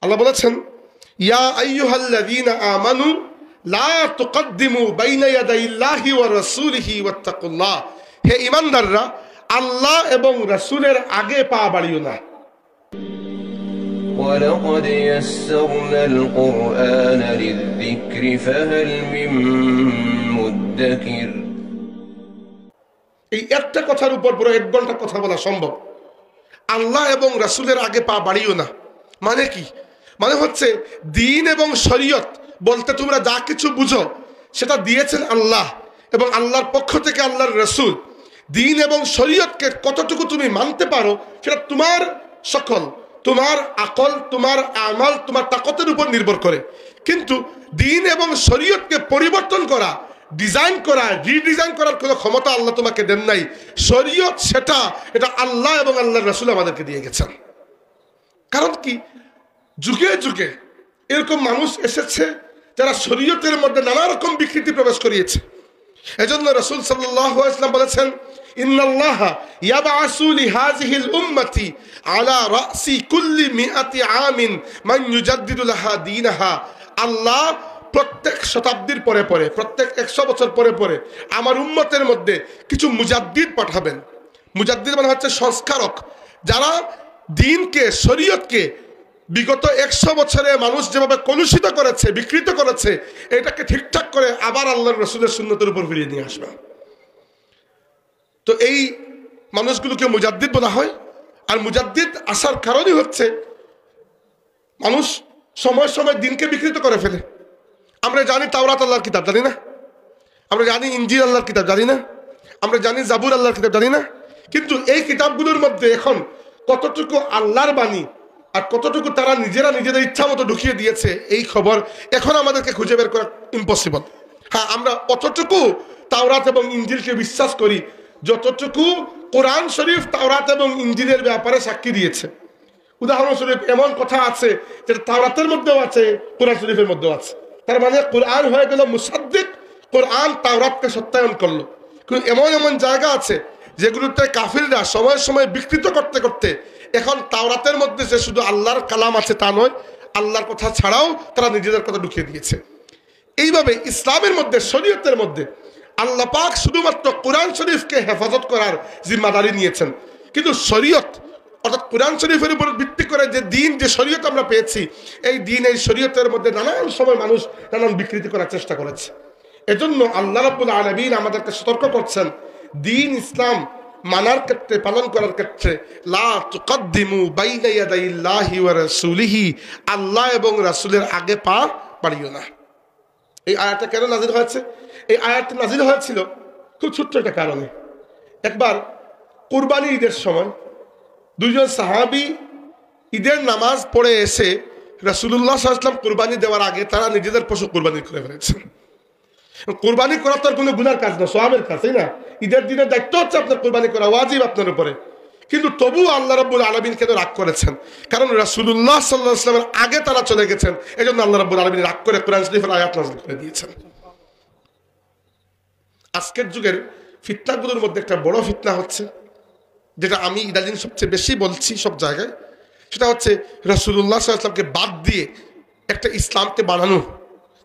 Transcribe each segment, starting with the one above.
আল্লাহ বলেছেন, ইয়া আইয়ুহাল্লাযীনা আমানু লা তুকদ্দিমু বাইনা ইয়াদাইল্লাহি ওয়া রাসূলিহি ওয়াত্তাকুল্লাহ। হে ঈমানদাররা, আল্লাহ এবং রাসূলের আগে পা বাড়িও না। ওয়ালাকাদ ইয়াসসারনাল কুরআনা লিয-যিকরি ফাহাল মিন মুদ্দাকির। এই একটা কথার উপর পুরো 1 ঘন্টা কথা বলা সম্ভব। আল্লাহ এবং রাসূলের আগে পা বাড়িও না মানে কি? মানে হচ্ছে দ্বীন এবং শরীয়ত বলতে তোমরা যা কিছু বুঝো সেটা দিয়েছেন আল্লাহ এবং আল্লাহর পক্ষ থেকে আল্লাহর রাসূল। দ্বীন এবং শরীয়তকে কতটুকু তুমি মানতে পারো সেটা তোমার সকল, তোমার আকল, তোমার আমাল, তোমার তাকতের উপর নির্ভর করে। কিন্তু দ্বীন এবং শরীয়তকে পরিবর্তন করা, ডিজাইন করা, রিডিজাইন করার কোনো ক্ষমতা আল্লাহ তোমাকে দেন নাই। শরীয়ত এটা আল্লাহ এবং আল্লাহর রাসূল আমাদেরকে দিয়ে গেছেন। কারণ কি, যুগে যুগে এরকম মানুষ এসেছে যারা শরীয়তের মধ্যে নানা রকম বিকৃতি প্রবেশ করিয়েছে। এজন্য রাসূল সাল্লাল্লাহু আলাইহি ওয়াসাল্লাম বলেছেন, ইন্নাল্লাহা ইয়াবআসু লিহাযিহিল উম্মতি আলা রাসি কুল্লি মিআতি আমিন মান ইউজাদ্দিদু লাহা দীনাহা। আল্লাহ প্রত্যেক শতাব্দীর পরে পরে, প্রত্যেক 100 বছর পরে পরে আমার উম্মতের মধ্যে কিছু মুজাদ্দিদ পাঠাবেন। মুজাদ্দিদ মানে হচ্ছে সংস্কারক, যারা দ্বীনকে, শরীয়তকে বিগত 100 বছরে মানুষ যেভাবে কলুষিত করেছে, বিকৃত করেছে, এটাকে ঠিকঠাক করে আবার আল্লাহর রাসূলের সুন্নতের উপর ফিরিয়ে নিয়ে আসবে। তো এই মানুষগুলোকে মুজাদ্দিদ বলা হয়। আর মুজাদ্দিদ আসার কারণই হচ্ছে মানুষ সময় সময় দ্বীনকে বিকৃত করে ফেলে। আমরা জানি তাওরাত আল্লাহর কিতাব, জানি না? আমরা জানি ইনজিল আল্লাহর কিতাব, জানি না? আমরা জানি জাবুর আল্লাহর কিতাব, জানি না? কিন্তু এই কিতাবগুলোর মধ্যে এখন কতটুকু আল্লাহর বাণী আর কতটুকু তারা নিজেদের ইচ্ছা মতো ঢুকিয়ে দিয়েছে, এই খবর এখন আমাদেরকে খুঁজে বের করা ইম্পসিবল। হ্যাঁ, আমরা অতটুকু তাওরাত এবং ইনজিলকে বিশ্বাস করি যতটুকু কোরআন শরীফ তাওরাত এবং ইনজিলের ব্যাপারে সাক্ষী দিয়েছে। উদাহরণস্বরূপ এমন কথা আছে যেটা তাওরাতের মধ্যেও আছে, কোরআন শরীফের মধ্যেও আছে। তার মানে কোরআন হয়ে গেল মুসাদ্দিক, কোরআন তাওরাতকে সত্যায়ন করলো। কিন্তু এমন এমন জায়গা আছে যেগুলোতে কাফিররা সময় সময় বিকৃত করতে করতে এখন তাওরাতের মধ্যে যে শুধু আল্লাহর কালাম আছে তা নয়, আল্লাহর কথা ছাড়াও তারা নিজেদের কথা ঢুকিয়ে দিয়েছে। এইভাবে ইসলামের মধ্যে, শরীয়তের মধ্যে আল্লাহ পাক শুধুমাত্র কোরআন শরীফকে হেফাজত করার জিম্মাদারি নিয়েছেন। কিন্তু শরীয়ত অর্থাৎ কোরআন শরীফের উপর ভিত্তি করে যে দ্বীন, যে শরীয়ত আমরা পেয়েছি, এই দ্বীন, এই শরীয়তের মধ্যে নানান সময় মানুষ নানান বিকৃতি করার চেষ্টা করেছে। এজন্য আল্লাহ রাব্বুল আলামিন আমাদেরকে সতর্ক করছেন, দ্বীন ইসলাম মানার ক্ষেত্রে, পালন করার ক্ষেত্রে লা তুকদ্দিমু বাইনা ইয়াদাইল্লাহি ওয়া রাসূলিহি, আল্লাহ এবং রাসূলের আগে পা বাড়িও না। এই আয়াতটা কেন নাজিল হয়েছে? এই আয়াতটা নাজিল হয়েছিল খুব ছোট্ট একটা কারণে। একবার কুরবানি ঈদের সময় 2 জন সাহাবী ঈদের নামাজ পড়ে এসে রাসূলুল্লাহ সাল্লাল্লাহু আলাইহি ওয়াসাল্লাম কুরবানি দেওয়ার আগে তারা নিজেদের পশু কুরবানি করে ফেলেছেন। কুরবানি করা তো আর কোনো গুনার কাজ না, সওয়াবের কাজ, তাই না? ঈদের দিনের দায়িত্ব হচ্ছে আপনার কুরবানি করা, ওয়াজিব আপনার উপরে। কিন্তু তবুও আল্লাহ রাব্বুল আলামিন কেন রাগ করেছেন? কারণ রাসূলুল্লাহ সাল্লাল্লাহু আলাইহি ওয়াসাল্লামের আগে তারা চলে গেছেন। এজন্য আল্লাহ রাব্বুল আলামিন রাগ করে কোরআন শরীফের আয়াত নাযিল করে দিয়েছেন। আজকের যুগের ফিতনাগুলোর মধ্যে একটা বড় ফিতনা হচ্ছে, যেটা আমি ইদানিং সবচেয়ে বেশি বলছি সব জায়গায়, সেটা হচ্ছে রাসূলুল্লাহ সাল্লাল্লাহু আলাইহি ওয়াসাল্লামকে বাদ দিয়ে একটা ইসলামকে বানানো।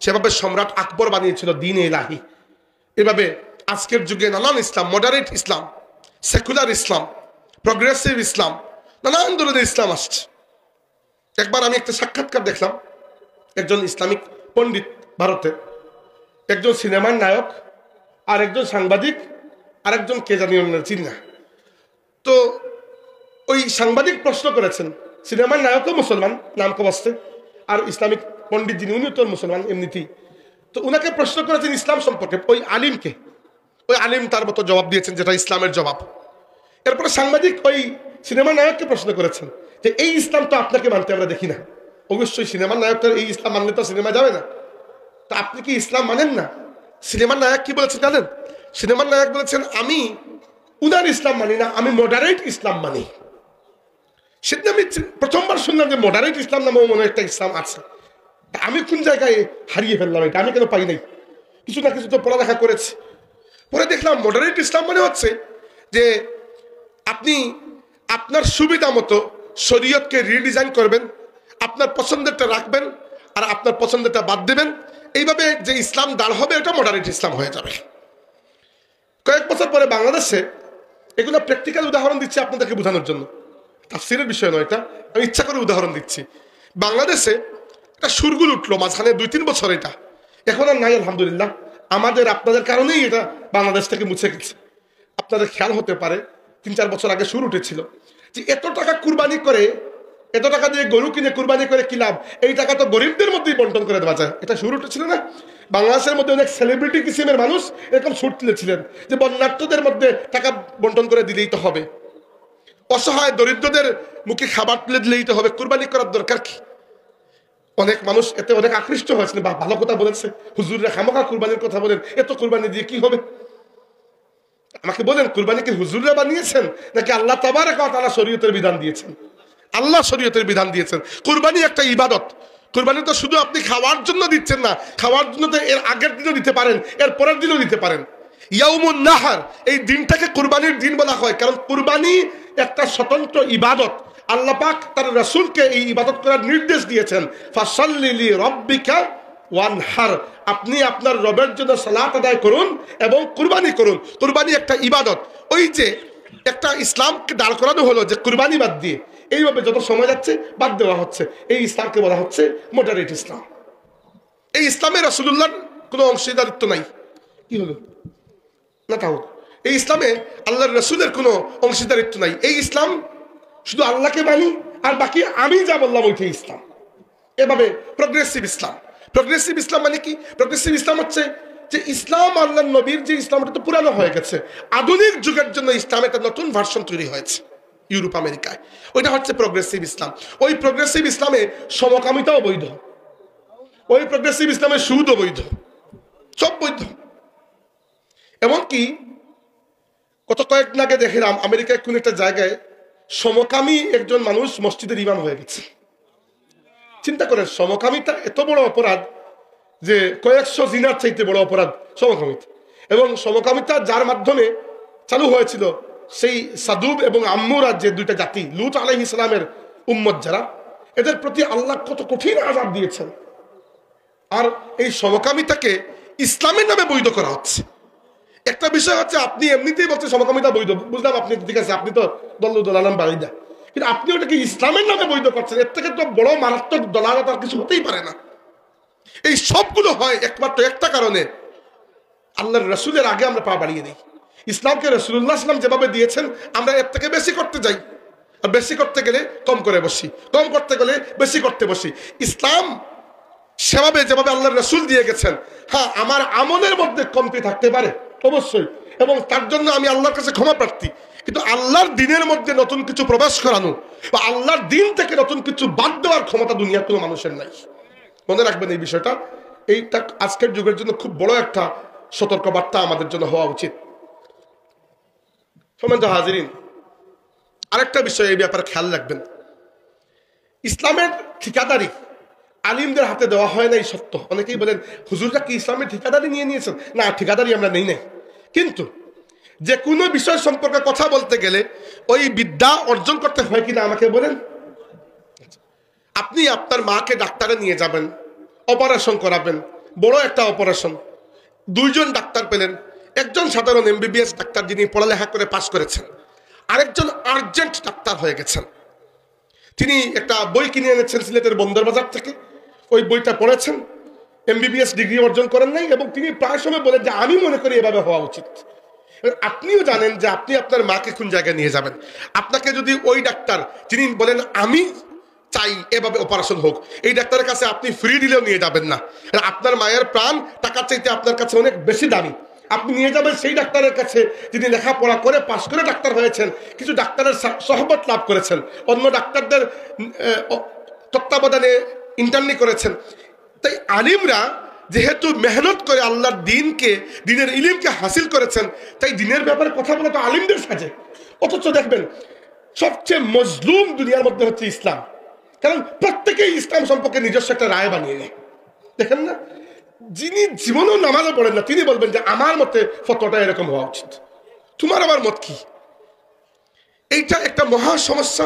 সেভাবে সম্রাট আকবর বানিয়েছিল দ্বীন ইলাহি। এভাবে আজকের যুগে নানান ইসলাম, মডারেট ইসলাম, সেকুলার ইসলাম, প্রগ্রেসিভ ইসলাম, নানান ধরনের ইসলাম আসছে। একবার আমি একটা সাক্ষাৎকার দেখলাম, একজন ইসলামিক পণ্ডিত ভারতে, একজন সিনেমার নায়ক আর একজন সাংবাদিক আর একজন কে জানি চিনি না। তো ওই সাংবাদিক প্রশ্ন করেছেন, সিনেমার নায়কও মুসলমান নামকে বসতে, আর ইসলামিক পণ্ডিত যিনি উনি তো মুসলমান এমনিতেই। তো উনাকে প্রশ্ন করেছেন ইসলাম সম্পর্কে, ওই আলিমকে। ওই আলিম তার মতো জবাব দিয়েছেন যেটা ইসলামের জবাব। এরপরে সাংবাদিক ওই সিনেমার নায়ককে প্রশ্ন করেছেন যে এই ইসলাম তো আপনাকে মানতে আমরা দেখি না। অবশ্যই সিনেমার নায়কটার এই ইসলাম মানলে তো সিনেমা যাবে না, তো আপনি কি ইসলাম মানেন না? সিনেমার নায়ক কি বলেছেন জানেন? সিনেমার নায়ক বলেছেন, আমি উনার ইসলাম মানি না, আমি মডারেট ইসলাম মানি। সেদিন আমি প্রথমবার শুনলাম যে মডারেট ইসলাম নামেও মনে একটা ইসলাম আছে। আমি কোন জায়গায় হারিয়ে ফেললাম এটা, আমি কেন পাই নাই? কিছু না কিছু তো পড়ালেখা করেছি। পরে দেখলাম মডারেট ইসলাম মানে হচ্ছে যে আপনি আপনার সুবিধা মতো শরীয়তকে রিডিজাইন করবেন, আপনার পছন্দেরটা রাখবেন আর আপনার পছন্দেরটা বাদ দেবেন। এইভাবে যে ইসলাম দাঁড় হবে এটা মডারেট ইসলাম হয়ে যাবে। কয়েক বছর পরে বাংলাদেশে এগুলো প্র্যাকটিক্যাল উদাহরণ দিচ্ছি আপনাদেরকে বোঝানোর জন্য, তাফসীরের বিষয় নয় এটা, আমি ইচ্ছা করে উদাহরণ দিচ্ছি। বাংলাদেশে একটা সুরগুল উঠলো মাঝখানে 2-3 বছর, এটা এখন আর নাই আলহামদুলিল্লাহ। আমাদের আপনাদের কারণেই এটা বাংলাদেশ থেকে মুছে গেছে। আপনাদের খেয়াল হতে পারে 3-4 বছর আগে সুর উঠেছিল যে এত টাকা কুরবানি করে, এত টাকা দিয়ে গরু কিনে কুরবানি করে কি লাভ, এই টাকা তো গরিবদের মধ্যেই বন্টন করে দেওয়া যায়। এটা শুরু উঠেছিল না? বাংলাদেশের মধ্যে অনেক সেলিব্রিটি কিসিমের মানুষ এরকম সুর তুলেছিলেন যে বন্যার্থদের মধ্যে টাকা বন্টন করে দিলেই তো হবে, অসহায় দরিদ্রদের মুখে খাবার তুলে দিলেই তো হবে, কুরবানি করার দরকার কি? অনেক মানুষ এতে অনেক আকৃষ্ট হয়েছে, বা ভালো কথা বলেছে, হুজুররা খামোখা কুরবানির কথা বলেন, এত কুরবানি দিয়ে কি হবে? আমাকে বলেন, কুরবানি কি হুজুররা বানিয়েছেন নাকি আল্লাহ তাবারক ওয়া তাআলা শরীয়তের বিধান দিয়েছেন? আল্লাহ শরীয়তের বিধান দিয়েছেন। কুরবানি একটা ইবাদত। কুরবানি তো শুধু আপনি খাওয়ার জন্য দিচ্ছেন না, খাওয়ার জন্য তো এর আগের দিনও দিতে পারেন, এর পরের দিনও দিতে পারেন। ইয়াউমুন নাহার, এই দিনটাকে কুরবানির দিন বলা হয় কারণ কুরবানি একটা স্বতন্ত্র ইবাদত। আল্লাহ পাক তার রাসূলকে এই ইবাদত করার নির্দেশ দিয়েছেন, ফাসাল্লি লিরাব্বিকা ওয়ানহার, আপনি আপনার রবের জন্য সালাত আদায় করুন এবং কুরবানি করুন। কুরবানি একটা ইবাদত। ওই যে একটা ইসলামকে দাঁড় করানো হলো যে কুরবানি বাদ দিয়ে, এইভাবে যত সময় যাচ্ছে বাদ দেওয়া হচ্ছে। এই ইসলামকে বলা হচ্ছে মডারেট ইসলাম। এই ইসলামে রাসূলুল্লাহর কোনো অংশীদারিত্ব নাই। কি হলো না তাও? এই ইসলামে আল্লাহর রাসূলের কোনো অংশীদারিত্ব নাই। এই ইসলাম শুধু আল্লাহকে মানি আর বাকি আমি যা বললাম ওইটাই ইসলাম। এভাবে প্রগ্রেসিভ ইসলাম। প্রগ্রেসিভ ইসলাম মানে কি? প্রগ্রেসিভ ইসলাম হচ্ছে যে ইসলাম আল্লাহর নবীর যে ইসলামটা তো পুরানো হয়ে গেছে, আধুনিক যুগের জন্য ইসলামের একটা নতুন ভার্সন তৈরি হয়েছে ইউরোপ আমেরিকায়। ওইটা হচ্ছে প্রগ্রেসিভ ইসলাম। ওই প্রগ্রেসিভ ইসলামে সমকামিতাও বৈধ, ওই প্রগ্রেসিভ ইসলামে সুদও বৈধ, সব বৈধ। এমনকি গত কয়েকদিন আগে দেখলাম আমেরিকায় কোন একটা জায়গায় সমকামী একজন মানুষ মসজিদের ইমাম হয়ে গেছে। চিন্তা করেন, সমকামিতা এত বড় অপরাধ যে কয়েকশো জিনার চাইতে বড় অপরাধ সমকামিতা। এবং সমকামিতা যার মাধ্যমে চালু হয়েছিল সেই সাদুব এবং আম্মুরা, যে দুইটা জাতি, লূত আলাইহিস সালামের উম্মত যারা, এদের প্রতি আল্লাহ কত কঠিন আযাব দিয়েছেন। আর এই সমকামিতাকে ইসলামের নামে বৈধ করা হচ্ছে। একটা বিষয় হচ্ছে আপনি এমনিতেই বলছেন সমকামিতা বৈধ, বুঝলাম, আপনি ঠিক আছে, আপনি তো দলালাম বাড়িদা, কিন্তু আপনি ওটাকে ইসলামের নামে বৈধ করছেন। এর থেকে তো বড় মারাত্মক দলালত আর কিছু হতেই পারে না। এই সবগুলো হয় একমাত্র একটা কারণে, আল্লাহর রাসূলের আগে আমরা পা বাড়িয়ে দিই। ইসলামকে রাসূলুল্লাহ সাল্লাল্লাহু আলাইহি ওয়াসাল্লাম যেভাবে দিয়েছেন আমরা এর থেকে বেশি করতে যাই, আর বেশি করতে গেলে কম করে বসি, কম করতে গেলে বেশি করতে বসি। ইসলাম সেভাবে যেভাবে আল্লাহর রাসূল দিয়ে গেছেন, হ্যাঁ আমার আমলের মধ্যে কমতি থাকতে পারে অবশ্যই, এবং তার জন্য আমি আল্লাহর কাছে ক্ষমা প্রার্থী, কিন্তু আল্লাহর দিনের মধ্যে নতুন কিছু প্রবেশ করানো বা আল্লাহর দিন থেকে নতুন কিছু বাদ দেওয়ার ক্ষমতা দুনিয়ার কোনো মানুষের নাই। মনে রাখবেন এই বিষয়টা। এইটা আজকের যুগের জন্য খুব বড় একটা সতর্কবার্তা আমাদের জন্য হওয়া উচিত। সম্মানিত হাজিরিন, আরেকটা বিষয় এই ব্যাপারে খেয়াল রাখবেন, ইসলামের ঠিকাদারি আলিমদের হাতে দেওয়া হয় না, এই সত্য। অনেকেই বলেন হুজুররা কি ইসলামের ঠিকাদারি নিয়ে নিয়েছেন? না, ঠিকাদারি আমরা নেই নাই, কিন্তু যে কোনো বিষয় সম্পর্কে কথা বলতে গেলে ওই বিদ্যা অর্জন করতে হয় কিনা আমাকে বলেন। আপনি আপনার মাকে ডাক্তারে নিয়ে যাবেন, অপারেশন করাবেন, বড় একটা অপারেশন, দুইজন ডাক্তার পেলেন, একজন সাধারণ এমবিবিএস ডাক্তার যিনি পড়ালেখা করে পাশ করেছেন, আরেকজন আর্জেন্ট ডাক্তার হয়ে গেছেন। তিনি একটা বই কিনে এনেছেন সিলেটের বন্দর বাজার থেকে, ওই বইটা পড়েছেন, এমবিবিএস ডিগ্রি অর্জন করেন নাই, এবং তিনি প্রায় সময় বলেন যে আমি মনে করি এভাবে হওয়া উচিত। আপনিও জানেন যে আপনি আপনার মাকে কোন জায়গায় নিয়ে যাবেন। আপনাকে যদি ওই ডাক্তার যিনি বলেন আমি চাই এভাবে অপারেশন হোক, এই ডাক্তারের কাছে আপনি ফ্রি দিলেও নিয়ে যাবেন না, আপনার মায়ের প্রাণ টাকার চাইতে আপনার কাছে অনেক বেশি দামি। আপনি নিয়ে যাবেন সেই ডাক্তারের কাছে যিনি লেখাপড়া করে পাশ করে ডাক্তার হয়েছেন, কিছু ডাক্তারের সহবত লাভ করেছেন, অন্য ডাক্তারদের তত্ত্বাবধানে ইন্টার্নি করেছেন। তাই আলিমরা যেহেতু মেহনত করে আল্লাহর দিনকে, দিনের ইলমকে হাসিল করেছেন, তাই দিনের ব্যাপারে কথা বলা তো আলিমদের সাজে। অথচ দেখবেন সবচেয়ে মজলুম দুনিয়ার মধ্যে হচ্ছে ইসলাম, কারণ প্রত্যেকেই ইসলাম সম্পর্কে নিজস্ব একটা রায় বানিয়ে নেয়। দেখেন না, যিনি জীবনেও নামাজও পড়েন না তিনি বলবেন যে আমার মতে ফতোয়াটা এরকম হওয়া উচিত, তোমার আমার মত কি? এইটা একটা মহা সমস্যা।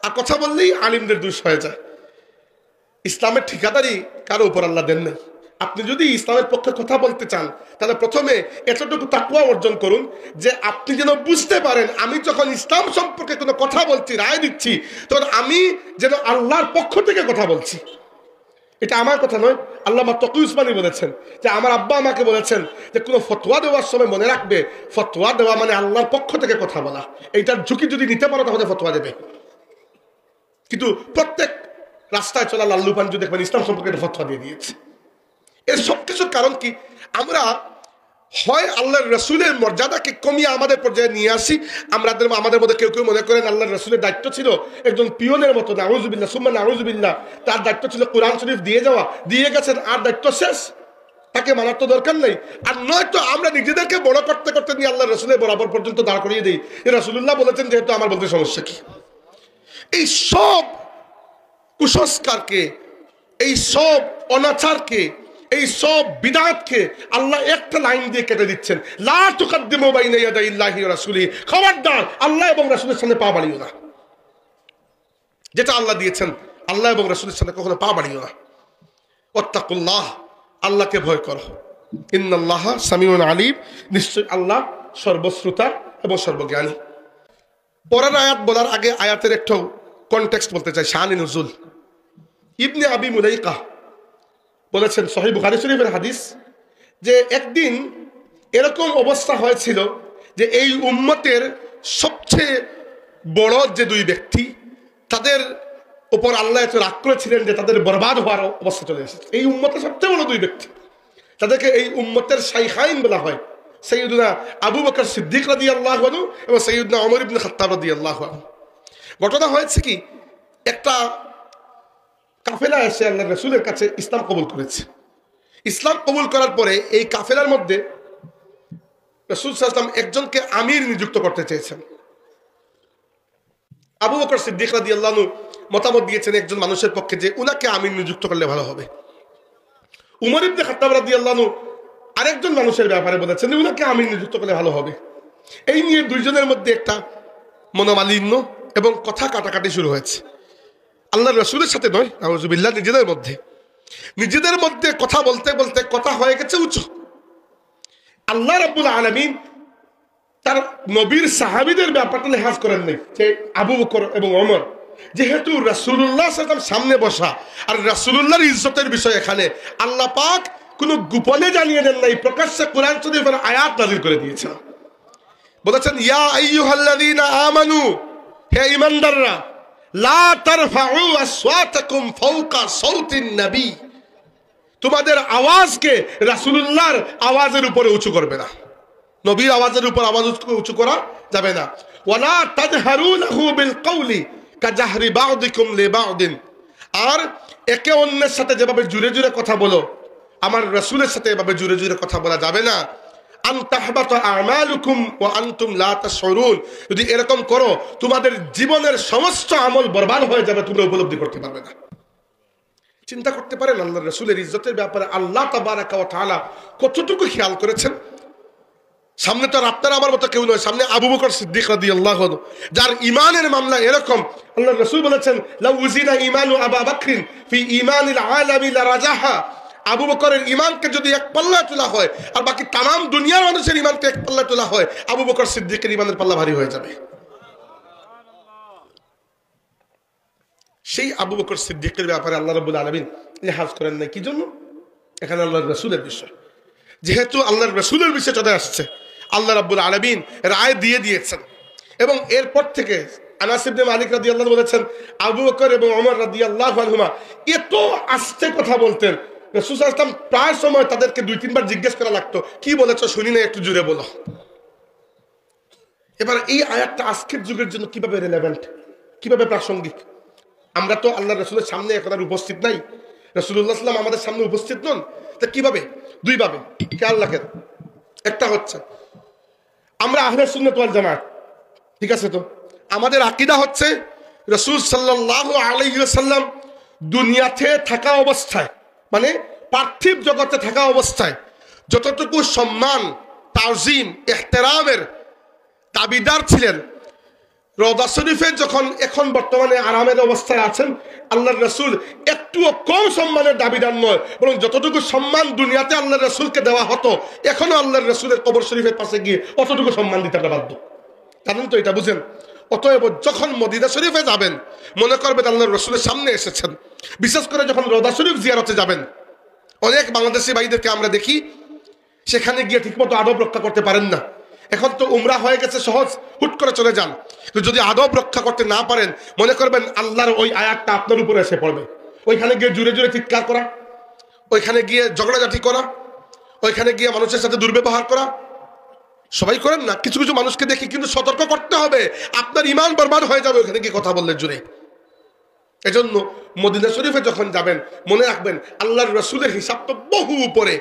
আর কথা বললেই আলিমদের দোষ হয়ে যায়। ইসলামের ঠিকাদারি কারো উপর আল্লাহ দেন নাই। আপনি যদি ইসলামের পক্ষে কথা বলতে চান তাহলে প্রথমে এতটুকু তাকওয়া অর্জন করুন যে আপনি যেন বুঝতে পারেন আমি যখন ইসলাম সম্পর্কে কোনো কথা বলছি, রায় দিচ্ছি, তখন আমি যেন আল্লাহর পক্ষ থেকে কথা বলছি। এটা আমার কথা নয়, আল্লামা তকি উসমানী বলেছেন যে আমার আব্বা আমাকে বলেছেন যে কোনো ফতোয়া দেওয়ার সময় মনে রাখবে ফতোয়া দেওয়া মানে আল্লাহর পক্ষ থেকে কথা বলা। এইটার ঝুঁকি যদি নিতে পারো তাহলে ফতোয়া দেবে। কিন্তু প্রত্যেক রাস্তায় চলা লাল্লু পাঞ্জু দেখবেন ইসলাম সম্পর্কে ফতোয়া দিয়ে দিয়েছে। এর সবকিছুর কারণ কি? আমরা হয় আল্লাহর রসুলের মর্যাদাকে কমিয়ে আমাদের পর্যায়ে নিয়ে আসি। আমাদের মধ্যে কেউ কেউ মনে করেন আল্লাহর রসুলের দায়িত্ব ছিল একজন পিয়নের মতো, নাউজুবিল্লাহ সুম্মা নাউজুবিল্লাহ, তার দায়িত্ব ছিল কোরআন শরীফ দিয়ে যাওয়া, দিয়ে গেছেন, আর দায়িত্ব শেষ, তাকে মানার তো দরকার নেই। আর নয়তো আমরা নিজেদেরকে বড় করতে করতে নিয়ে আল্লাহর রসুলের বরাবর পর্যন্ত দাঁড় করিয়ে দিই। রাসূলুল্লাহ বলেছেন যেহেতু আমার বলতে সমস্যা কি? এই সব কুসংস্কারকে, এই সব অনাচারকে, এই সব বিদআতকে আল্লাহ একটা লাইন দিয়ে কেটে দিচ্ছেন, লা তুকদ্দিমু বাইনা ইয়াদাইল্লাহি ওয়া রাসূলিহি। খবরদার আল্লাহ এবং রাসূলের সামনে পা বাড়িও না। যেটা আল্লাহ দিয়েছেন আল্লাহ এবং রাসূলের সামনে কখনো পা বাড়িও না। ওয়াত্তাকুল্লাহ, আল্লাহকে ভয় করো। ইন্নাল্লাহা সামিউন আলিম, নিশ্চয় আল্লাহ সর্বশ্রোতা এবং সর্বজ্ঞানী। পরের আয়াত বলার আগে আয়াতের একটু কনটেক্সট বলতে চাই, শান নুজুল। ইবনে আবি মুলাইকা বলেছেন, সহিহ বুখারী শরীফের হাদিস, যে একদিন এরকম অবস্থা হয়েছিল যে এই উম্মতের সবচেয়ে বড় যে দুই ব্যক্তি, তাদের উপর আল্লাহ এত রাগ করেছিলেন যে তাদের বরবাদ হওয়ার অবস্থা চলে এসেছে। এই উম্মতের সবচেয়ে বড় দুই ব্যক্তি, তাদেরকে এই উম্মতের শাইখাইন বলা হয়, সাইয়্যিদুনা আবু বকর সিদ্দিক রাদিয়াল্লাহু আনহু এবং সাইয়্যিদুনা ওমর ইবনে খাত্তাব রাদিয়াল্লাহু আনহু। ঘটনা হয়েছে কি, একটা কাফেলা এসে আল্লাহ রাসূলের কাছে ইসলাম কবুল করেছে। ইসলাম কবুল করার পরে এই কাফেলার মধ্যে রাসূল সাল্লাল্লাহু আলাইহি ওয়াসাল্লাম একজনকে আমির নিযুক্ত করতে চেয়েছেন। আবু বকর সিদ্দিক রাদিয়াল্লাহু আনহু মতামত দিয়েছেন একজন মানুষের পক্ষে যে উনাকে আমির নিযুক্ত করলে ভালো হবে। উমর ইবনে খাত্তাব রাদিয়াল্লাহু আনহু আরেকজন মানুষের ব্যাপারে বলেছেন যে উনাকে আমির নিযুক্ত করলে ভালো হবে। এই নিয়ে দুইজনের মধ্যে একটা মনোমালিন্য এবং কথা কাটাকাটি শুরু হয়েছে। আল্লাহর রাসূলের সাথে নয়, নাউজুবিল্লাহ, নিজেদের মধ্যে কথা বলতে বলতে কথা হয়ে গেছে উঁচু। আল্লাহ রাব্বুল আলামিন তার নবীর সাহাবীদের ব্যাপারটা লেহাজ করেন নাই, যে আবু বকর এবং ওমর যেহেতু রাসূলুল্লাহ সাল্লাল্লাহু আলাইহি ওয়াসাল্লাম সামনে বসা, আর রাসূলুল্লাহর ইজ্জতের বিষয় এখানে আল্লাহ পাক কোনো গোপনে জানিয়ে দেন নাই, প্রকাশ্যে কোরআন শরীফের আয়াত নাযিল করে দিয়েছেন। বলেছেন, ইয়া আইয়ুহাল্লাযীনা আমানু, হে ঈমানদাররা, লা তারফাউ আসওয়াতাকুম ফাওকা সাওতিন নবী, তোমাদের আওয়াজকে রাসূলুল্লাহর আওয়াজের উপরে উঁচু করবে না, নবীর আওয়াজের উপর আওয়াজ উঁচু করা যাবে না। ওয়ালা তাজহারুনাহু বিল কওলি কাজাহরি বাউদিকুম লিবাউদিন, আর একে অন্যের সাথে যেভাবে জুড়ে জুড়ে কথা বলো, আমার রাসূলের সাথে এভাবে জুড়ে জুড়ে কথা বলা যাবে না। আন তাহবাতা আমালুকুম ওয়া আনতুম লা তাশউরুন, যদি এরকম করো তোমাদের জীবনের সমস্ত আমল বরবাদ হয়ে যাবে, তোমরা উপলব্ধি করতে পারবে না। চিন্তা করতে পারেন আল্লাহর রাসূলের ইজ্জতের ব্যাপারে আল্লাহ তাবারাকা ওয়া তাআলা কতটুকু খেয়াল করেছেন। সামনে তো আর আপনার আমার মতো কেউ নয়, সামনে আবু বকর সিদ্দিক রাদিয়াল্লাহু আনহু, যার ঈমানের মামলা এরকম। আল্লাহর রাসূল বলেছেন, লাউ উযিনা ঈমানু আবু বকরিন ফি ঈমানিল আলামি লারাজাহা, আবু বকরের ঈমানকে যদি এক পাল্লায় তোলা হয় আর বাকি তাম দুনিয়ার মানুষের ঈমানকে এক পাল্লায় তোলা হয়, আবু বকর সিদ্দিকের ঈমানের পাল্লা ভারী হয়ে যাবে। সেই আবু বকর সিদ্দিকের ব্যাপারে আল্লাহ রাব্বুল আলামিন লিহাজ করেন না। কি জন্য? এখানে আল্লাহর রাসূলের বিষয়, যেহেতু আল্লাহর রাসূলের বিষয় চলে আসছে, আল্লাহ রাব্বুল আলামিন রায় দিয়ে দিয়েছেন। এবং এরপর থেকে আনাস ইবনে মালিক রাদিয়াল্লাহু আনহু বলেছেন, আবু বকর এবং ওমর রাদিয়াল্লাহু আনহুমা এত আস্তে কথা বলতেন, রাসূল সাল্লাল্লাহু আলাইহি ওয়াসাল্লাম প্রায় সময় তাদেরকে 2-3 বার জিজ্ঞেস করা লাগতো, কি বলেছো শুনি না, একটু জোরে বলো। এবার এই আয়াতটা আজকের যুগের জন্য কিভাবে রিলেভেন্ট, কিভাবে প্রাসঙ্গিক? আমরা তো আল্লাহর রাসূলের সামনে এখন আর উপস্থিত নাই, রাসূলুল্লাহ সাল্লাল্লাহু আলাইহি ওয়াসাল্লাম আমাদের সামনে উপস্থিত নন। তা কিভাবে? দুইভাবে খেয়াল রাখেন। একটা হচ্ছে আমরা আহলে সুন্নাত ওয়াল জামাত, ঠিক আছে তো, আমাদের আকীদা হচ্ছে রাসূল সাল্লাল্লাহু আলাইহি ওয়াসাল্লাম দুনিয়াতে থাকা অবস্থায়, মানে পার্থিব জগতে থাকা অবস্থায় যতটুকু সম্মান, তাজিম, ইহতিরামের দাবিদার ছিলেন, রওজা শরীফে যখন এখন বর্তমানে আরামের অবস্থায় আছেন, আল্লাহর রাসূল একটুও কম সম্মানের দাবিদার নয়, বরং যতটুকু সম্মান দুনিয়াতে আল্লাহর রাসূলকে দেওয়া হতো, এখনো আল্লাহর রাসূলের কবর শরীফের পাশে গিয়ে অতটুকু সম্মান দিতে আমরা বাধ্য। জানেন তো, এটা বুঝেন। অতএব যখন মদিনা শরীফে যাবেন, মনে করবেন আল্লাহর রাসূলের সামনে এসেছেন। বিশেষ করে যখন রওজা শরীফ জিয়ারতে যাবেন, অনেক বাংলাদেশি ভাইদেরকে আমরা দেখি সেখানে গিয়ে ঠিকমতো আদব রক্ষা করতে পারেন না। এখন তো উমরা হয়ে গেছে সহজ, হুট করে চলে যান। যদি আদব রক্ষা করতে না পারেন, মনে করবেন আল্লাহর ওই আয়াতটা আপনার উপরে এসে পড়বে। ওইখানে গিয়ে জুড়ে জুড়ে চিৎকার করা, ওইখানে গিয়ে ঝগড়াঝাটি করা, ওইখানে গিয়ে মানুষের সাথে দুর্ব্যবহার করা, সবাই করেন না, কিছু কিছু মানুষকে দেখি। কিন্তু সতর্ক করতে হবে, আপনার ঈমান বরবাদ হয়ে যাবে ওইখানে গিয়ে কথা বললে জুড়ে। এজন্য মদিনা শরীফে যখন যাবেন, মনে রাখবেন আল্লাহর রাসূলের হিসাব তো বহু উপরে।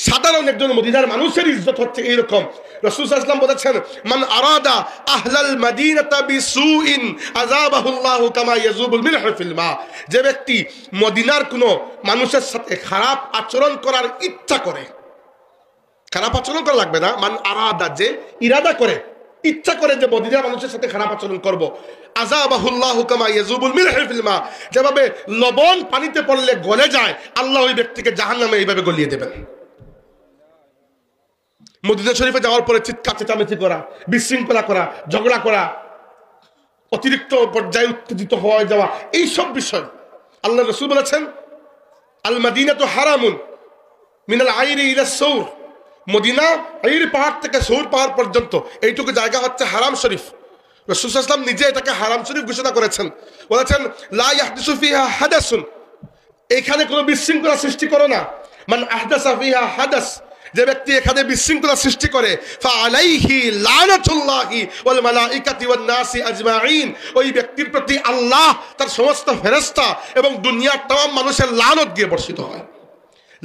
সাধারণ একজন মদিনার মানুষের ইজ্জত হচ্ছে এইরকম। রাসূল সাল্লাল্লাহু আলাইহি ওয়াসাল্লাম বলেছেন, মান আরাদা আহলাল মাদিনাতা বিসুইন আযাবাহুল্লাহু কামা ইয়াযুবুল মিলহু ফিল মা। যে ব্যক্তি মদিনার কোনো মানুষের সাথে খারাপ আচরণ করার ইচ্ছা করে, খারাপ আচরণ করা লাগবে না, মান আরাদা, যে ইরাদা করে, ইচ্ছা করে যে মদিনার মানুষের সাথে খারাপ আচরণ করব, আযাবাহুল্লাহু কামা ইয়াযুবুল মিলহু ফিল মা, যেভাবে লবণ পানিতে পড়লে গলে যায়, আল্লাহ ওই ব্যক্তিকে জাহান্নামে এইভাবে গলিয়ে দেবেন। মদিনা শরীফে যাওয়ার পরে চিৎকার চেঁচামেচি করা, বিশৃঙ্খলা করা, ঝগড়া করা, অতিরিক্ত পর্যায়ে উত্তেজিত হয়ে যাওয়া, এইসব বিষয় আল্লাহ রাসূল বলেছেন, আল মাদিনাতু হারামুন মিনাল আইরি ইলা সৌর। মদিনা আইর পাহাড় থেকে সৌর পাহাড় পর্যন্ত এইটুকু জায়গা হচ্ছে হারাম শরীফ। রাসূল সাল্লাল্লাহু আলাইহি ওয়াসাল্লাম নিজে এটাকে হারাম শরীফ ঘোষণা করেছেন। বলেছেন, লা ইয়াহদিসু ফিহা হাদাসুন, এখানে কোনো বিশৃঙ্খলা সৃষ্টি করো না। মান আহদাসা ফিহা হাদাস, যে ব্যক্তি এখানে বিশৃঙ্খলা সৃষ্টি করে, ফাআলাইহি লানাতুল্লাহি ওয়াল মালাইকাতি ওয়ান নাসি আজমাইন, ওই ব্যক্তির প্রতি আল্লাহ, তার সমস্ত ফেরেশতা এবং দুনিয়ার तमाम মানুষের লানত দিয়ে বর্ষিত হয়।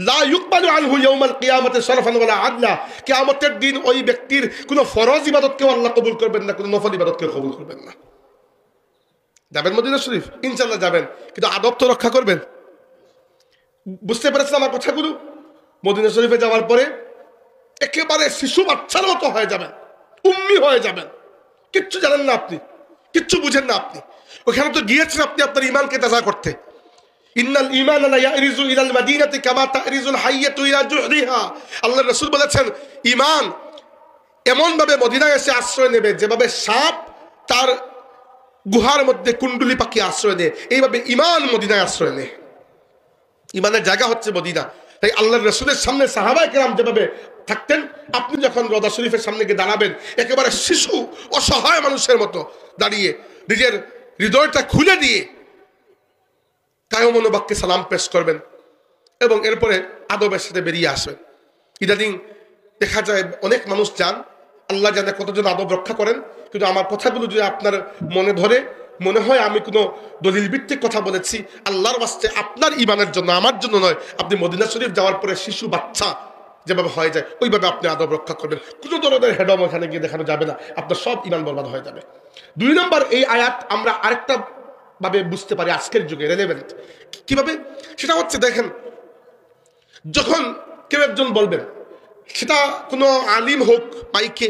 লা ইউকবালু আনহু ইয়াউমাল কিয়ামাতি সারফান ওয়ালা আদলা, কিয়ামতের দিন ওই ব্যক্তির কোনো ফরজ ইবাদতকেও আল্লাহ কবুল করবেন না, কোনো নফল ইবাদতকেও কবুল করবেন না। যাবেন মদিনা শরীফ, ইনশাআল্লাহ যাবেন, কিন্তু আদব তো রক্ষা করবেন। বুঝতে পেরেছেন আমার কথাগুলো? মদিনা শরীফে যাওয়ার পরে একেবারে শিশু বাচ্চার মতো হয়ে যাবেন, উম্মি হয়ে যাবেন, কিচ্ছু জানেন না আপনি, কিচ্ছু বুঝেন না আপনি। ওখানে তো গিয়েছেন আপনি আপনার ঈমানকে তাজা করতে। ইন্নাল ঈমানা লা ইয়ারিজু ইলাল মাদিনাতি কামা তারিজুল হাইয়াতু ইলা জুহরিহা। আল্লাহর রাসূল বলেছেন, ঈমান এমন ভাবে মদিনায় এসে আশ্রয় নেবে যেভাবে সাপ তার গুহার মধ্যে কুণ্ডুলি পাখি আশ্রয় নেয়, এইভাবে ঈমান মদিনায় আশ্রয় নেয়। ঈমানের জায়গা হচ্ছে মদিনা। তাই আল্লাহর রাসূলের সামনে সাহাবায়ে কেরাম যেভাবে থাকতেন, আপনি যখন রওজা শরীফের সামনে গিয়ে দাঁড়াবেন, একেবারে শিশু অসহায় মানুষের মতো দাঁড়িয়ে নিজের হৃদয়টা খুলে দিয়ে কায়মন বাক্যে সালাম পেশ করবেন এবং এরপরে আদবের সাথে বেরিয়ে আসবেন। ইদানিং দেখা যায় অনেক মানুষ যান, আল্লাহ জানে কতজন আদব রক্ষা করেন, কিন্তু আমার কথাগুলো যদি আপনার মনে ধরে, মনে হয় আমি কোনো দলিল ভিত্তিক কথা বলেছি, আল্লাহর ওয়াস্তে আপনার ঈমানের জন্য, আমার জন্য নয়, আপনি মদিনা শরীফ যাওয়ার পরে শিশু বাচ্চা যেভাবে হয়ে যায় ওইভাবে আপনি আদব রক্ষা করবেন। কোনো ধরনের হেডম ওখানে গিয়ে দেখানো যাবে না, আপনার সব ঈমান বরবাদ হয়ে যাবে। 2 নম্বর, এই আয়াত আমরা আরেকটা ভাবে বুঝতে পারি আজকের যুগে রেলেভেন্ট কিভাবে, সেটা হচ্ছে দেখেন, যখন কেউ একজন বলবেন, সেটা কোনো আলিম হোক মাইকে,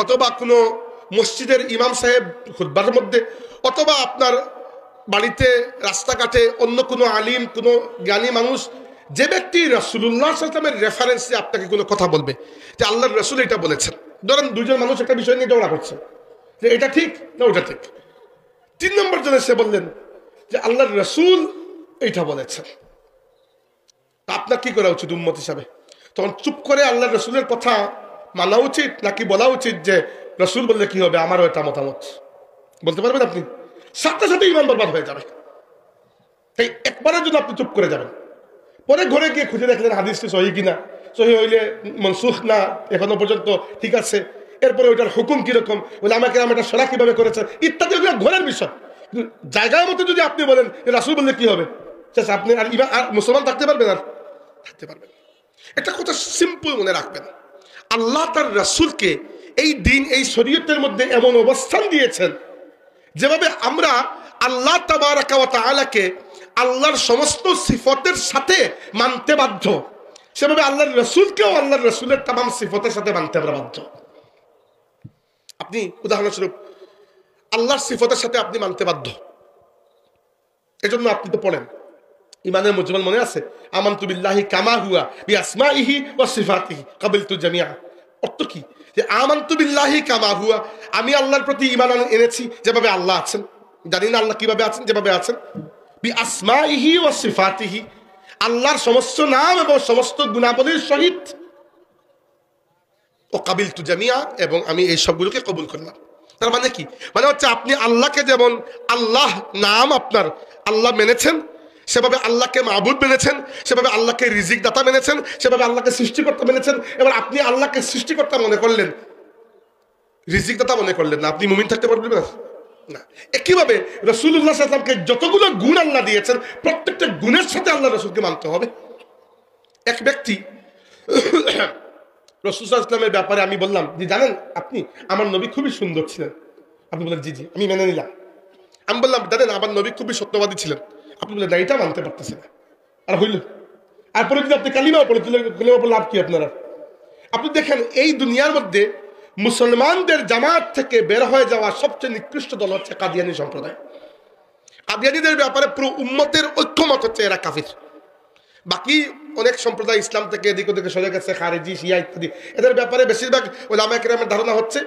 অথবা কোনো মসজিদের ইমাম সাহেব খুতবার মধ্যে, অথবা আপনার বাড়িতে রাস্তাঘাটে অন্য কোনো আলিম, কোনো জ্ঞানী মানুষ, যে ব্যক্তি রাসূলুল্লাহ সাল্লাল্লাহু আলাইহি ওয়াসাল্লামের রেফারেন্সে আপনাকে কোনো কথা বলবে যে আল্লাহর রাসূল এটা বলেছেন। ধরেন 2 জন মানুষ একটা বিষয় নিয়ে ঝগড়া করছে যে এটা ঠিক না ওটা ঠিক, 3 নম্বর জনে সে বললেন যে আল্লাহর রাসূল এইটা বলেছেন, আপনার কি করা উচিত উম্মত হিসাবে? তখন চুপ করে আল্লাহর রাসূলের কথা মানা উচিত, নাকি বলা উচিত যে রাসূল বললে কি হবে, আমারও এটা মতামত? বলতে পারবেন আপনি? সাথে সাথে ঈমান বরবাদ হয়ে যাবে। তাই একবারের জন্য আপনি চুপ করে যাবেন, পরে ঘরে গিয়ে খুঁজে দেখলেন হাদিসটি সহি কিনা, সহি হইলে মনসুখ না এখনো পর্যন্ত ঠিক আছে, এরপরে ওইটার হুকুম কিরকম, বলে আমাকে এটা সরা কিভাবে করেছে ইত্যাদি, ওইগুলো ঘরের বিষয়। কিন্তু জায়গার মতো যদি আপনি বলেন রাসূল বললে কি হবে, আপনি আর মুসলমান থাকতে পারবেন? আর থাকতে পারবেন। একটা কথা সিম্পল মনে রাখবেন, আল্লাহ তার রাসূলকে এই দিন, এই শরীয়তের মধ্যে এমন অবস্থান দিয়েছেন যেভাবে আমরা আল্লাহ তাবারাকা ওয়া তাআলাকে আল্লাহর সমস্ত সিফতের সাথে মানতে বাধ্য, সেভাবে আল্লাহর রাসূলকেও আল্লাহর রাসূলের তামাম সিফতের সাথে মানতে আমরা বাধ্য। আপনি উদাহরণস্বরূপ আল্লাহর সিফতের সাথে আপনি মানতে বাধ্য। এজন্য আপনি তো পড়েন ইমানের মুজমাল মনে আছে, আমানতু বিল্লাহি কামা হুয়া বিআসমাইহি ওয়া সিফাতিহি ক্বাবিলতু জামিআ। অর্থ কি? যে আমানতু বিল্লাহি কামা হুয়া, আমি আল্লাহর প্রতি ঈমান এনেছি যেভাবে আল্লাহ আছেন। জানি না আল্লাহ কিভাবে আছেন, যেভাবে আছেন। বিআসমাইহি ওয়া সিফাতিহি, আল্লাহর সমস্ত নাম এবং সমস্ত গুণাবলীর সহিত। ও ক্বাবিলতু জামিআ, এবং আমি এই সবগুলোকে কবুল করলাম। তার মানে কি? মানে হচ্ছে আপনি আল্লাহকে যেমন আল্লাহ নাম আপনার আল্লাহ মেনেছেন, সেভাবে আল্লাহকে মাবুদ মেনেছেন, সেভাবে আল্লাহকে রিজিক দাতা মেনেছেন, সেভাবে আল্লাহকে সৃষ্টিকর্তা মেনেছেন। এবার আপনি আল্লাহকে সৃষ্টিকর্তা মনে করলেন, রিজিক দাতা মনে করলেন না, আপনি মুমিন থাকতে পারবেন না। একইভাবে রাসূলুল্লাহ সাল্লাল্লাহু আলাইহি ওয়াসাল্লামকে যতগুলো গুণ আল্লাহ দিয়েছেন, প্রত্যেকটা গুণের সাথে আল্লাহ রাসূলকে মানতে হবে। এক ব্যক্তি রাসূল সাল্লাল্লাহু আলাইহি ওয়াসাল্লামের ব্যাপারে আমি বললাম যে জানেন আপনি আমার নবী খুবই সুন্দর ছিলেন। আপনি বললেন জি জি, আমি মেনে নিলাম। আমি বললাম জানেন আমার নবী খুবই সত্যবাদী ছিলেন। আপনি বললেন না, এটা মানতে পারতেছে না। আর হইল, আর পরে যদি আপনি কালিমা পড়ে কালিমা পড়লে লাভ কি আপনারা? আপনি দেখেন এই দুনিয়ার মধ্যে মুসলমানদের জামাত থেকে বের হয়ে যাওয়া সবচেয়ে নিকৃষ্ট দল হচ্ছে কাদিয়ানী সম্প্রদায়। কাদিয়ানীদের ব্যাপারে পুরো উম্মতের ঐক্যমত হচ্ছে এরা কাফির। বাকি অনেক সম্প্রদায় ইসলাম থেকে এদিক ওদিকে সরে গেছে, খারেজি, শিয়া ইত্যাদি, এদের ব্যাপারে বেশিরভাগ উলামায়ে কেরামের ধারণা হচ্ছে,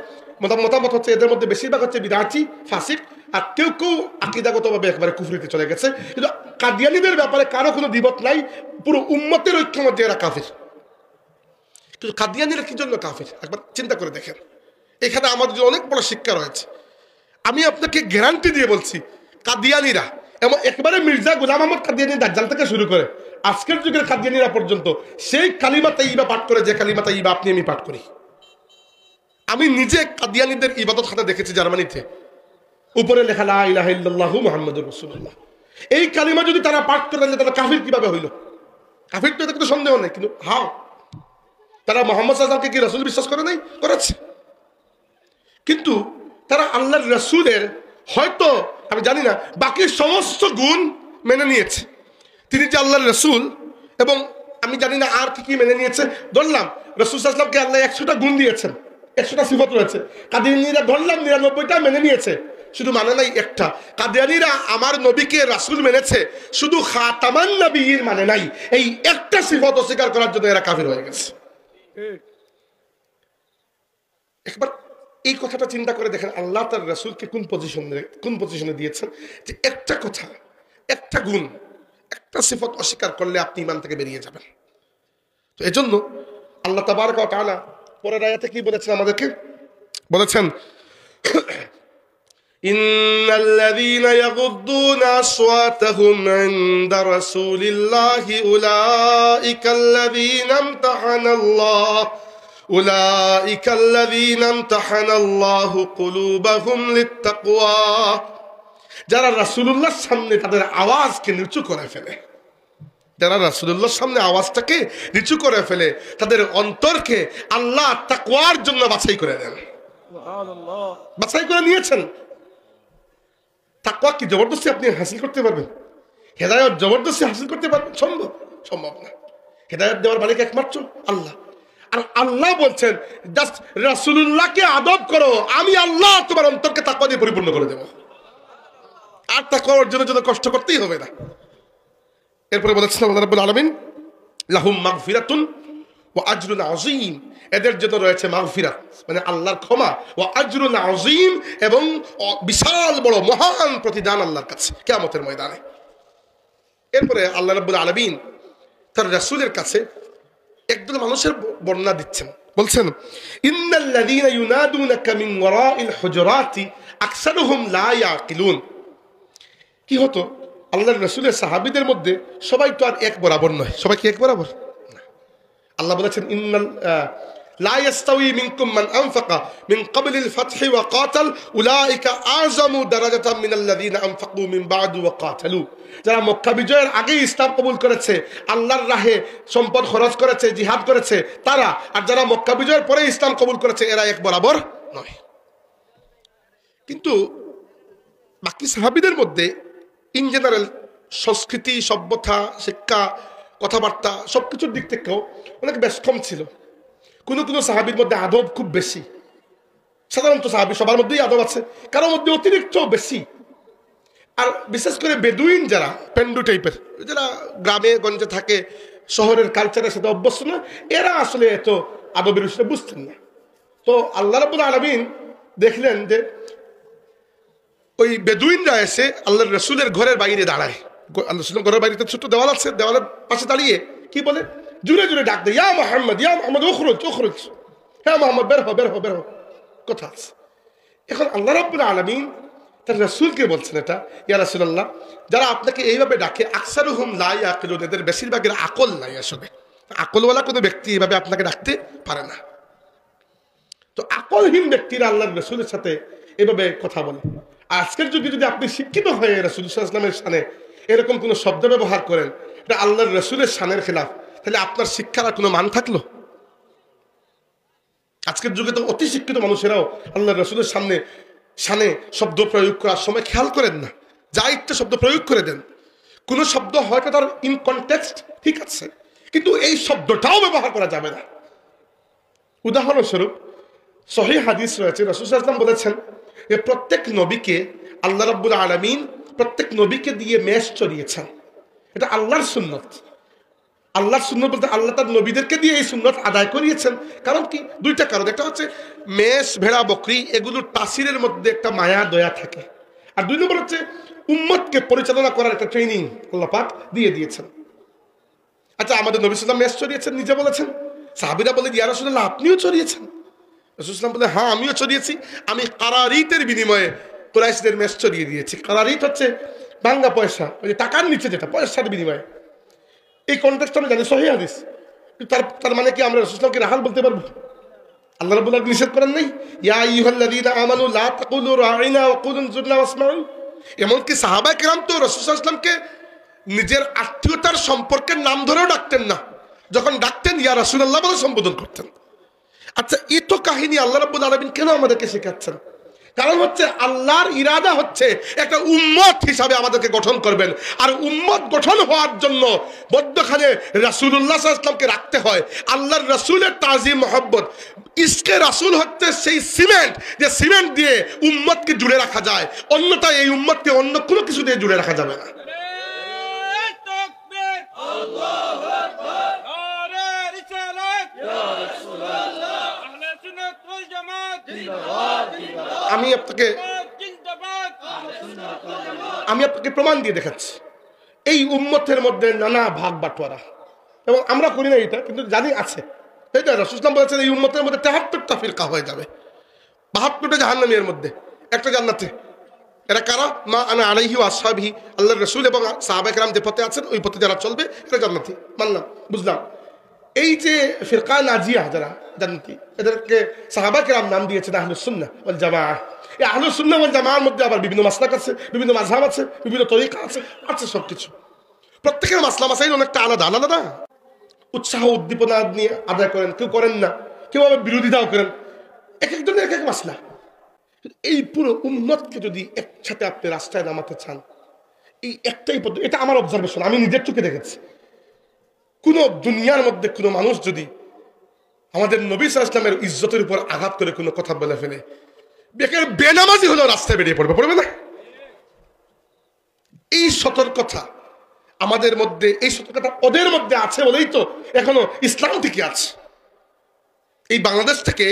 মতামত হচ্ছে এদের মধ্যে বেশিরভাগ হচ্ছে বিদআতি, ফাসিক, আর কেউ কেউ আকীদাগতভাবে একেবারে কুফরিতে চলে গেছে। কিন্তু কাদিয়ানীদের ব্যাপারে কারো কোনো দ্বিমত নাই, পুরো উম্মতের ঐক্যমত এরা কাফির। কিন্তু কাদিয়ানীরা কি জন্য কাফির একবার চিন্তা করে দেখেন। এখানে আমাদের অনেক বড় শিক্ষা রয়েছে। আমি আপনাকে গ্যারান্টি দিয়ে বলছি, কাদিয়ানীরা এবং একবারে মির্জা গোলাম আহমদ কাদিয়ানী দাজ্জাল থেকে শুরু করে আজকের যুগের কাদিয়ানীরা পর্যন্ত সেই কালিমা তাইয়্যিবা পাঠ করে যে কালিমা তাইয়্যিবা আপনি আমি পাঠ করি। আমি নিজে কাদিয়ানীদের ইবাদত খানা দেখেছি জার্মানিতে, উপরে লেখা লা ইলাহা ইল্লাল্লাহু মুহাম্মাদুর রাসূলুল্লাহ। এই কালিমা যদি তারা পাঠ করে তারা কাফির কিভাবে হইল? কাফির তো এতে কোনো সন্দেহ নেই। কিন্তু হাও তারা মুহাম্মদ সাল্লাল্লাহু আলাইহি ওয়াসাল্লামকে কি রাসূল বিশ্বাস করে নাই? করেছে। কিন্তু তারা আল্লাহর রাসূলের হয়তো আমি জানি না বাকি সমস্ত গুণ মেনে নিয়েছে। তিনি যে আল্লাহর রাসূল, এবং আমি জানি না আর কি কি মেনে নিয়েছে। ধরলাম রাসূল সাল্লাল্লাহু আলাইহি ওয়াসাল্লামকে আল্লাহ 100টা গুণ দিয়েছেন, 100টা সিফত রয়েছে। কাদিয়ানীরা ধরলাম 99টা মেনে নিয়েছে, শুধু মানে নাই একটা। কাদিয়ানীরা আমার নবীকে রাসূল মেনেছে, শুধু খাতামান নবীর মানে নাই। এই একটা সিফত অস্বীকার করার জন্য এরা কাফির হয়ে গেছে। একবার এই কথাটা চিন্তা করে দেখেন, আল্লাহ তার রাসূলকে কোন পজিশনে দিয়েছেন যে একটা কথা, একটা গুণ, একটা সিফত অস্বীকার করলে আপনি ঈমান থেকে বেরিয়ে যাবেন। তো এজন্য আল্লাহ তাবারক ওয়া তাআলা পরের আয়াতে কি বলেছেন আমাদেরকে? বলেছেন ইন্নাল্লাযীনা ইয়াগুদ্দুনা আসওয়াতাহুম ইনদা রাসূলিল্লাহি উলাইকাল্লাযীনা ইমতাহানাল্লাহু কুলুবাহুম লিত্তাকওয়া। যারা রাসূলুল্লাহর সামনে তাদের আওয়াজকে নিচু করে ফেলে, যারা রাসূলুল্লাহর সামনে আওয়াজটাকে নিচু করে ফেলে, তাদের অন্তরকে আল্লাহ তাকওয়ার জন্য বাছাই করে দেন। সুবহানাল্লাহ, বাছাই করে নিয়েছেন। তাকওয়া কি জবরদস্তি আপনি হাসিল করতে পারবেন? হেদায়েত জবরদস্তি হাসিল করতে পারবেন? সম্ভব না। হেদায়েত দেওয়ার মালিক একমাত্র আল্লাহ। আর আল্লাহ বলছেন জাস্ট রাসূলুল্লাহকে আদব করো, আমি আল্লাহ তোমার অন্তরকে তাকওয়া দিয়ে পরিপূর্ণ করে দেব। আর তাকওয়া অর্জনের জন্য কষ্ট করতেই হবে না। এরপরে বলেছেন আল্লাহ রাব্বুল আলামিন লাহুম মাগফিরাতুন ওয়া আজরুন আযীম, এদের জন্য রয়েছে মাগফিরাত মানে আল্লাহর ক্ষমা, ওয়া আজরুন আযীম এবং বিশাল বড় মহান প্রতিদান আল্লাহর কাছে কিয়ামতের ময়দানে। এরপরে আল্লাহ রাব্বুল আলামিন তার রাসূলের কাছে একদল মানুষের বর্ণনা দিচ্ছেন। বলছেন ইন্নাল্লাযীনা ইউনাদুনাকা মিন ওয়ারাইল হুজুরাতি আকসারুহুম লা ইয়াকিলুন। কি হতো, আল্লাহর রাসূলের সাহাবীদের মধ্যে সবাই তো আর এক বরাবর নয়। সবাই কি এক বরাবর? আল্লাহ বলেছেন ইন্নাল লা ইয়াস্তাউই মিনকুম মান আনফাকা মিন ক্বাবলিল ফাতহি ওয়া কাতাল উলাইকা আযমু দারাজাতাম মিনাল্লাযীনা আনফাকু মিন বা'দু ওয়া কাতালু। যারা মক্কা বিজয়ের আগে ইসলাম কবুল করেছে, আল্লাহর রাহে সম্পদ খরচ করেছে, জিহাদ করেছে তারা, আর যারা মক্কা বিজয়ের পরে ইসলাম কবুল করেছে এরা এক বরাবর নয়। কিন্তু বাকি সাহাবীদের মধ্যে ইন জেনারেল সংস্কৃতি, সভ্যতা, শিক্ষা, কথাবার্তা সবকিছুর দিক থেকেও অনেক বেশ কম ছিল। কোনো সাহাবীর মধ্যে আদব খুব বেশি, সাধারণত সাহাবী সবার মধ্যেই আদব আছে, কারোর মধ্যে অতিরিক্ত বেশি। আর বিশেষ করে বেদুইন যারা পেন্ডু টাইপের, যারা গ্রামে গঞ্জে থাকে, শহরের কালচারের সাথে অভ্যস্ত না, এরা আসলে এত আদবের বিষয়টা বুঝতেন না। তো আল্লাহ রাব্বুল আলামিন দেখলেন যে ওই বেদুইনরা এসে আল্লাহর রসুলের ঘরের বাইরে দাঁড়ায়। আল্লাহ রসুলের ঘরের বাইরে ছোট্ট দেওয়াল আছে, দেওয়ালের পাশে দাঁড়িয়ে কি বলে, জুড়ে জুড়ে ডাক দেয়, ইয়া মুহাম্মদ, ইয়া মুহাম্মদ, উখরুজ উখরুজ, হ্যাঁ মুহাম্মদ বের হো বের হো বের হো। কথা আছে। এখন আল্লাহ রাব্বুল আলামিন তার রসুলকে বলছেন, এটা ইয়া রাসূলুল্লাহ, যারা আপনাকে এইভাবে ডাকে আকসারুহুম লা ইয়াকিলুন, এদের বেশিরভাগের আকল নাই, আসলে আকলওয়ালা কোনো ব্যক্তি এইভাবে আপনাকে ডাকতে পারে না। তো আকলহীন ব্যক্তিরা আল্লাহর রসুলের সাথে এভাবে কথা বলে। আজকের যুগে যদি আপনি শিক্ষিত হয়ে রাসূল সাল্লাল্লাহু আলাইহি ওয়াসাল্লামের শানে এরকম কোনো শব্দ ব্যবহার করেন এটা আল্লাহর রসুলের শানের খেলাফ, তাহলে আপনার শিক্ষার আর কোনো মান থাকলো? আজকের যুগে তো অতি শিক্ষিত মানুষেরাও আল্লাহর রসুলের শানে শব্দ প্রয়োগ করার সময় খেয়াল করেন না, যা ইচ্ছা শব্দ প্রয়োগ করে দেন। কোন শব্দ হয়তো তার ইন কনটেক্সট ঠিক আছে, কিন্তু এই শব্দটাও ব্যবহার করা যাবে না। উদাহরণস্বরূপ সহিহ হাদিস রয়েছে, রাসূল সাল্লাল্লাহু আলাইহি ওয়াসাল্লাম বলেছেন যে প্রত্যেক নবীকে আল্লাহ রাব্বুল আলামিন প্রত্যেক নবীকে দিয়ে মেষ চড়িয়েছেন। এটা আল্লাহর সুন্নত। আল্লাহর সুন্নত বলতে আল্লাহ তার নবীদেরকে দিয়ে এই সুন্নত আদায় করিয়েছেন। কারণ কি? দুইটা কারণ। একটা হচ্ছে মেষ, ভেড়া, বকরি এগুলোর তাসিরের মধ্যে একটা মায়া দয়া থাকে, আর দুই নম্বর হচ্ছে উম্মতকে পরিচালনা করার একটা ট্রেনিং আল্লাহ পাক দিয়ে দিয়েছেন। আচ্ছা, আমাদের নবী সাল্লাল্লাহু আলাইহি ওয়াসাল্লাম মেষ চড়িয়েছেন, নিজে বলেছেন। সাহাবীরা বলে, ইয়া রাসূলুল্লাহ আপনিও চড়িয়েছেন? রাসূল সাল্লাল্লাহু আলাইহি ওয়াসাল্লাম বলে, হ্যাঁ আমিও চড়িয়েছি। আমি কারারিতের বিনিময়ে কুরাইশদের মেষ চড়িয়ে দিয়েছি। কারারিত হচ্ছে ভাঙ্গা পয়সা, ওই যে টাকার নিচে যেটা, পয়সার বিনিময়ে। এই কনটেক্সট আমি জানি, সহিহ হাদিস। তার মানে কি আমরা রাসূল সাল্লাল্লাহু আলাইহি ওয়াসাল্লামকে রাহাল বলতে পারবো? আল্লাহ রাব্বুল আলামিন নিষেধ করেন নাই, ইয়া আইয়ুহাল্লাযীনা আমানু লা তাকুলু রাঈনা ওয়া কুলু যুরনা ওয়াসমাউ। এমনকি সাহাবায়ে কেরাম তো রাসূল সাল্লাল্লাহু আলাইহি ওয়াসাল্লামকে নিজের আত্মীয়তার সম্পর্কের নাম ধরেও ডাকতেন না, যখন ডাকতেন ইয়া রাসূলুল্লাহ বলে সম্বোধন করতেন। আচ্ছা, এই তো কাহিনী আল্লাহ রাব্বুল আলামিন কেন আমাদেরকে শেখাচ্ছেন? কারণ হচ্ছে আল্লাহর ইরাদা হচ্ছে একটা উম্মত হিসাবে আমাদেরকে গঠন করবেন, আর উম্মত গঠন হওয়ার জন্য বদ্ধখানে রাসূলুল্লাহ সাল্লাল্লাহু আলাইহি ওয়াসাল্লামকে রাখতে হয়। আল্লাহর রাসূলের তাজিম মহব্বত, ইশকে রাসূল হচ্ছে সেই সিমেন্ট, যে সিমেন্ট দিয়ে উম্মতকে জুড়ে রাখা যায়, অন্যথায় এই উম্মতকে অন্য কোনো কিছু দিয়ে জুড়ে রাখা যাবে না। আমি আপনাকে প্রমাণ দিয়ে দেখাচ্ছি। এই উম্মতের মধ্যে নানা ভাগ বাটোয়ারা, এবং আমরা করি না এটা, কিন্তু জানি আছে। এটা রাসূল সাল্লাল্লাহু আলাইহি ওয়াসাল্লাম বলেছেন এই উম্মতের মধ্যে ৭৩টা ফিরকা হয়ে যাবে, ৭২টা জাহান্নামীর মধ্যে একটা জান্নাতে। এরা কারা? মা আনা আলাইহি ওয়া আসহাবিহি, আল্লাহর রাসূল এবং সাহাবায়ে কেরাম যে পথে আছেন ওই পথে যারা চলবে এরা জান্নাতি। মানলাম, বুঝলাম। এই যে ফিরকা নাজিয়া যারা জান্নাতি, এদেরকে সাহাবায়ে কেরাম নাম দিয়েছেন আহলুস সুন্নাহ ওয়াল জামাআহ। এই আহলুস সুন্নাহ ওয়াল জামাআর মধ্যে আবার বিভিন্ন মাসলাক আছে, বিভিন্ন মাযহাব আছে, বিভিন্ন তরিকা আছে সবকিছু। প্রত্যেকের মাসলা মাসাইল অনেকটা আলাদা আলাদা, উৎসাহ উদ্দীপনা নিয়ে আদায় করেন, কেউ করেন না, কেউ আবার বিরোধিতাও করেন, এক একজনের এক এক মাসলা। এই পুরো উম্মতকে যদি একসাথে আপনি রাস্তায় নামাতে চান, এই একটাই পদ্ধতি। এটা আমার অবজারভেশন, আমি নিজের চোখে দেখেছি। কোন দুনিয়ার মধ্যে কোনো মানুষ যদি আমাদের নবী সাল্লাল্লাহু আলাইহি ওয়াসাল্লামের ইজ্জতের উপর আঘাত করে কোনো কথা বলে ফেলে, বেনামাজি হলেও রাস্তায় বেরিয়ে পড়বে না? এই সতর্কতা আমাদের মধ্যে, এই সতর্কতা ওদের মধ্যে আছে বলেই তো এখনো ইসলাম টিকে আছে। এই বাংলাদেশ থেকে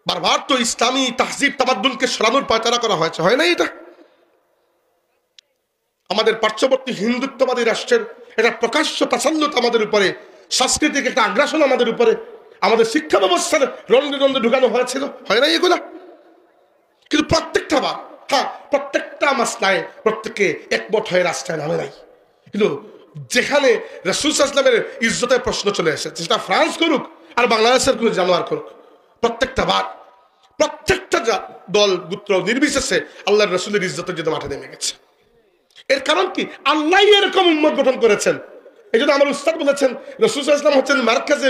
বারবার তো ইসলামী তাহজিব তামাদ্দুনকে সরানোর পায়তারা করা হয়েছে, হয় না? এটা আমাদের পার্শ্ববর্তী হিন্দুত্ববাদী রাষ্ট্রের একটা প্রকাশ্য তাসাল্লুত আমাদের উপরে, সাংস্কৃতিক একটা আগ্রাসন আমাদের উপরে, আমাদের শিক্ষা ব্যবস্থার রন্ধে রন্ধে ঢুকানো হয়েছিল, হয় না এগুলা? কিন্তু প্রত্যেকটা মাসলায় প্রত্যেকে একমত হয়ে রাস্তায় নামে নাই। কিন্তু যেখানে রাসূল সাল্লাল্লাহু আলাইহি ওয়াসাল্লামের ইজ্জতের প্রশ্ন চলে এসেছে, সেটা ফ্রান্স করুক আর বাংলাদেশের কোনো জানোয়ার করুক, প্রত্যেকটা দল গোত্র নির্বিশেষে আল্লাহর রাসূলের ইজ্জতের জন্য মাঠে নেমে গেছে। এর কারণ কি? আল্লাহ এরকম উম্মত গঠন করেছেন। এই জন্য আমার উস্তাদ বলেছেন রাসূল সাল্লাল্লাহু আলাইহি ওয়াসাল্লাম হচ্ছেন মারকাজে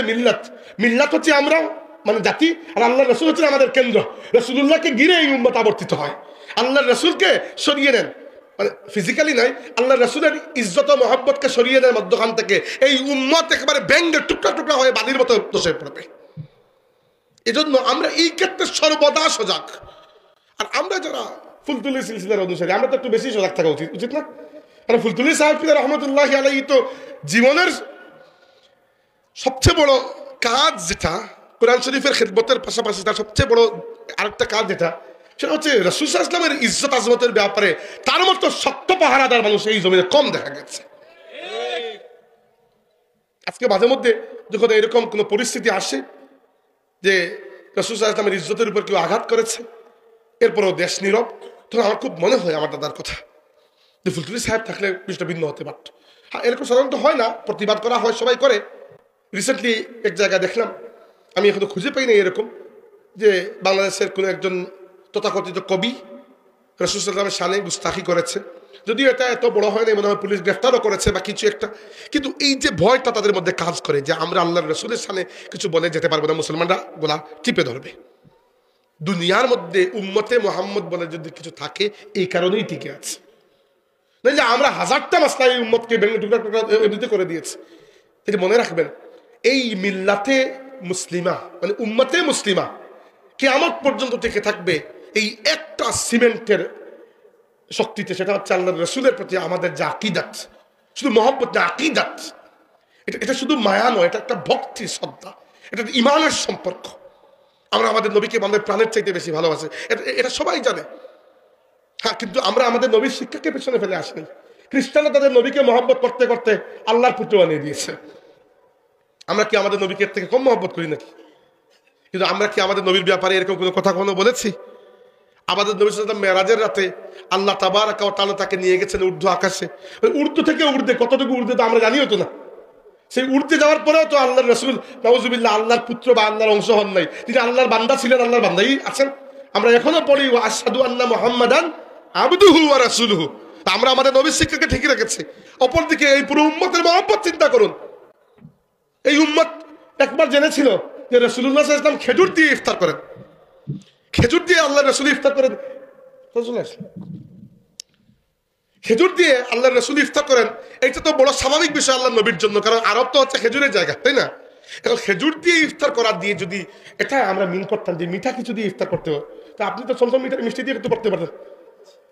মিল্লাত হচ্ছে আমরা, মানে জাতি, আর আল্লাহর রাসূল হচ্ছেন আমাদের কেন্দ্র। রাসূলুল্লাহকে ঘিরে এই উম্মত আবর্তিত হয়। আল্লাহর রাসূলকে সরিয়ে নেন, মানে ফিজিক্যালি নয়, আল্লাহর রাসূলের ইজ্জত ও মহব্বতকে সরিয়ে নেন মধ্যখান থেকে, এই উম্মত একেবারে ব্যাঙের টুকরা টুকরা হয়ে বালির মতো দোষে পড়বে। এজন্য আমরা এই ক্ষেত্রে সর্বদা সজাগ। আর আমরা যারা ফুলতুলি সিলসিলার অনুসারী, আমরা তো একটু বেশি সজাগ থাকা উচিত, উচিত না? কারণ ফুলতুলি সাহেব রহমতুল্লাহ আলাইহি তো জীবনের সবচেয়ে বড় কাজ যেটা কোরআন শরীফের খেদমতের পাশাপাশি তার সবচেয়ে বড় আরেকটা কাজ যেটা, সেটা হচ্ছে রাসূল সাল্লাল্লাহু আলাইহি ওয়াসাল্লামের ইজ্জত আজমতের ব্যাপারে তার মতো শক্ত পাহারাদার মানুষ এই জমিনে কম দেখা গেছে। আজকে মাঝে মধ্যে যখন এরকম কোনো পরিস্থিতি আসে যে রাসূল সাল্লাল্লাহু আলাইহি ওয়াসাল্লামের ইজ্জতের উপর কেউ আঘাত করেছে, এরপরও দেশ নীরব, তখন আমার খুব মনে হয় আমার দাদার কথা যে ফুলতুলি সাহেব থাকলে বিষয়টা ভিন্ন হতে পারত। হ্যাঁ, এরকম সাধারণত হয় না, প্রতিবাদ করা হয়, সবাই করে। রিসেন্টলি এক জায়গায় দেখলাম, আমি এখনো খুঁজে পাই না এরকম, যে বাংলাদেশের কোনো একজন তথাকথিত কবি রাসূল সাল্লাল্লাহু আলাইহি ওয়াসাল্লামের শানে গুস্তাখি করেছে। যদিও এটা এত বড় হয় না, মনে হয় পুলিশ গ্রেফতারও করেছে বা কিছু একটা, কিন্তু এই যে ভয়টা তাদের মধ্যে কাজ করে যে আমরা আল্লাহর রাসূলের শানে কিছু বলে যেতে পারবো না, মুসলমানরা গোলা টিপে ধরবে। দুনিয়ার মধ্যে উম্মতে মুহাম্মদ বলে যদি কিছু থাকে এই কারণেই টিকে আছে, নাহলে আমরা হাজারটা মাসলা এই উম্মতকে ভেঙে টুকরা টুকরা এমনিতে করে দিয়েছি। এটা মনে রাখবেন, এই মিল্লাতে মুসলিমা মানে উম্মতে মুসলিমা কিয়ামত পর্যন্ত টিকে থাকবে এই একটা সিমেন্টের শক্তিতে, সেটা হচ্ছে আল্লাহর রাসূলের প্রতি আমাদের যে আকীদাত, শুধু মহব্বত না, আকীদাত। এটা শুধু মায়া নয়, এটা একটা ভক্তি, শ্রদ্ধা, এটা ঈমানের সম্পর্ক। আমরা আমাদের নবীকে আমাদের প্রাণের চাইতে বেশি ভালোবাসি, এটা সবাই জানে। হ্যাঁ, কিন্তু আমরা আমাদের নবীর শিক্ষাকে পেছনে ফেলে আসিনি। খ্রিস্টানরা তাদের নবীকে মহব্বত করতে করতে আল্লাহর পুত্র বানিয়ে দিয়েছে। আমরা কি আমাদের নবীকে এর থেকে কম মহব্বত করি নাকি? কিন্তু আমরা কি আমাদের নবীর ব্যাপারে এরকম কোনো কথা কখনো বলেছি? আমাদের নবী সাল্লাল্লাহু আলাইহি ওয়াসাল্লাম মেরাজের রাতে আল্লাহ তাবারাকা ওয়া তাআলা তাকে নিয়ে গেছেন ঊর্ধ্ব আকাশে। ঊর্ধ্ব থেকে ঊর্ধ্বে, কতটুকু ঊর্ধ্বে তো আমরা জানিও তো না। সেই উড়তে যাওয়ার পরেও তো আল্লাহর রাসূল নাউজুবিল্লাহ আল্লাহর পুত্র বা আল্লাহর অংশ হন নাই, তিনি আল্লাহর বান্দা ছিলেন, আল্লাহর বান্দাই আছেন। আমরা এখনো পড়ি ওয়া আশহাদু আন্না মুহাম্মাদান আবদুহু ওয়া রাসূলুহু। আমরা আমাদের নবীর শিক্ষাকে ঠিকই রেখেছি। অপরদিকে এই পুরো উম্মতের মহব্বত চিন্তা করুন। এই উম্মত একবার জেনেছিল যে রাসূলুল্লাহ সাল্লাল্লাহু আলাইহি ওয়াসাল্লাম খেজুর দিয়ে ইফতার করেন, খেজুর দিয়ে আল্লাহর রাসূল ইফতার করেন, খেজুর দিয়ে আল্লাহর রাসূল ইফতার করেন। এটা তো বড় স্বাভাবিক বিষয় আল্লাহর নবীর জন্য, কারণ আরব তো হচ্ছে খেজুরের জায়গা, তাই না? এখন খেজুর দিয়ে ইফতার করা দিয়ে যদি এটা আমরা মিন করতাম যে মিঠা কিছু দিয়ে ইফতার করতে হয়, তা আপনি তো চলতো মিষ্টি দিয়ে করতে পারতেন,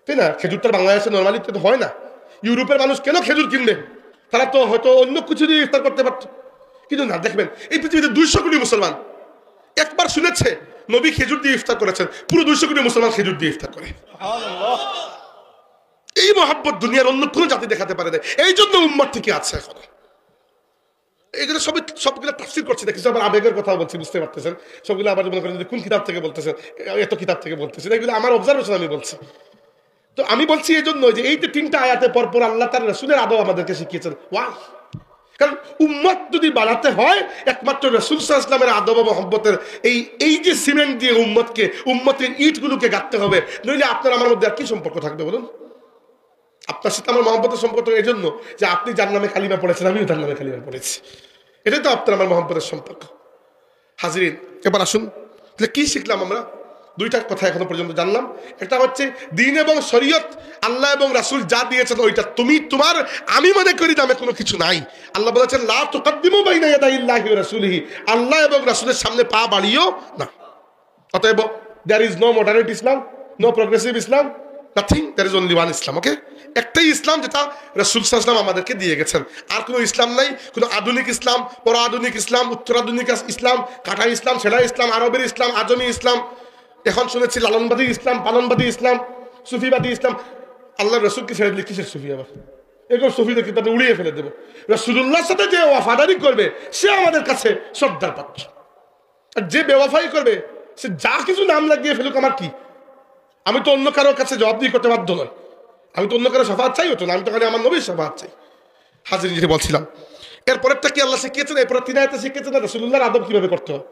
তাই না? খেজুরটা বাংলাদেশে নর্মালি তো হয় না। ইউরোপের মানুষ কেন খেজুর কিনবে? তারা তো হয়তো অন্য কিছু দিয়ে ইফতার করতে পারত, কিন্তু না। দেখবেন এই পৃথিবীতে 200 কোটি মুসলমান একবার শুনেছে নবী খেজুর দিয়ে ইফতার করেছেন, পুরো 200 কোটি মুসলমান খেজুর দিয়ে ইফতার করে। এই মহব্বত দুনিয়ার অন্য কোন জাতি দেখাতে পারে না। এই জন্য উম্মত ঠিকই আছে এখন। এগুলো সবগুলো তাফসীর করছি না, কিছু আবার আবেগের কথা বলছি, বুঝতে পারতেছেন। সবগুলো আবার মনে করেন কোন কিতাব থেকে বলতেছেন, এত কিতাব থেকে বলতেছেন, এগুলো আমার অবজারভেশন আমি বলছি। তো আমি বলছি এই জন্য যে এই যে 3টা আয়াতে পরপর আল্লাহ তার রাসূলের আদব আমাদেরকে শিখিয়েছেন। ওয়াই, কারণ উম্মত যদি বানাতে হয় একমাত্র রাসূল সাল্লাল্লাহু আলাইহি ওয়াসাল্লামের আদব ও মহব্বতের এই যে সিমেন্ট দিয়ে উম্মতের ইটগুলোকে গাঁথতে হবে, নইলে আপনার আমার মধ্যে আর কি সম্পর্ক থাকবে বলুন? আপনার সাথে আমার মহব্বতের সম্পর্ক এই জন্য যে আপনি যার নামে কালিমা পড়েছেন, আমিও তার নামে কালিমা পড়েছি, এটাই তো আপনার আমার মহব্বতের সম্পর্ক। হাজিরিন, এবার আসুন তাহলে কি শিখলাম আমরা? 2টা কথা এখনো পর্যন্ত জানলাম। একটা হচ্ছে দ্বীন এবং শরীয়ত, আল্লাহ এবং রাসূল যা দিয়েছেন ওইটা তুমি তোমার, আমি মনে করি দামে কোনো কিছু নাই। আল্লাহ বলেছেন লা তুকাদ্দিমু বাইনা ইয়াদাইল্লাহি ওয়া রাসূলিহি, আল্লাহ এবং রাসূলের সামনে পা বাড়িও না। অতএব there is no moderate Islam, no progressive Islam, nothing, there is only one Islam. Okay, একটাই ইসলাম যেটা রাসূল সাল্লাল্লাহু আলাইহি ওয়াসাল্লাম আমাদেরকে দিয়ে গেছেন। আর কোনো ইসলাম নাই, কোনো আধুনিক ইসলাম, পর আধুনিক ইসলাম, উত্তরাধুনিক ইসলাম, কাটা ইসলাম, সেলা ইসলাম, আরবের ইসলাম, আজমি ইসলাম, এখন শুনেছি লালনবাদী ইসলাম, পালনবাদী ইসলাম, সুফিবাদী ইসলাম। আল্লাহর রাসূলকে ছেড়ে দিলে কিসের সুফি? আবার এরকম সুফিদের কিতাবে উড়িয়ে ফেলে দেবো। রাসূলুল্লাহর সাথে যে ওয়াফাদারি করবে সে আমাদের কাছে শ্রদ্ধার পাত্র, আর যে বেওয়াফাই করবে সে যা কিছু নাম লাগিয়ে ফেলুক, আমার কি? আমি তো অন্য কারোর কাছে জবাবদিহি করতে বাধ্য নয়, আমি তো অন্য কারো শাফাআত চাই হতো না, আমি তো খালি আমার নবীর শাফাআত চাই। হাজির যেটা বলছিলাম, এরপরেরটা কি আল্লাহ শিখিয়েছেন? এরপরে 3 আয়াতে শিখিয়েছেন রাসূলুল্লাহর আদব কিভাবে করতে হয়।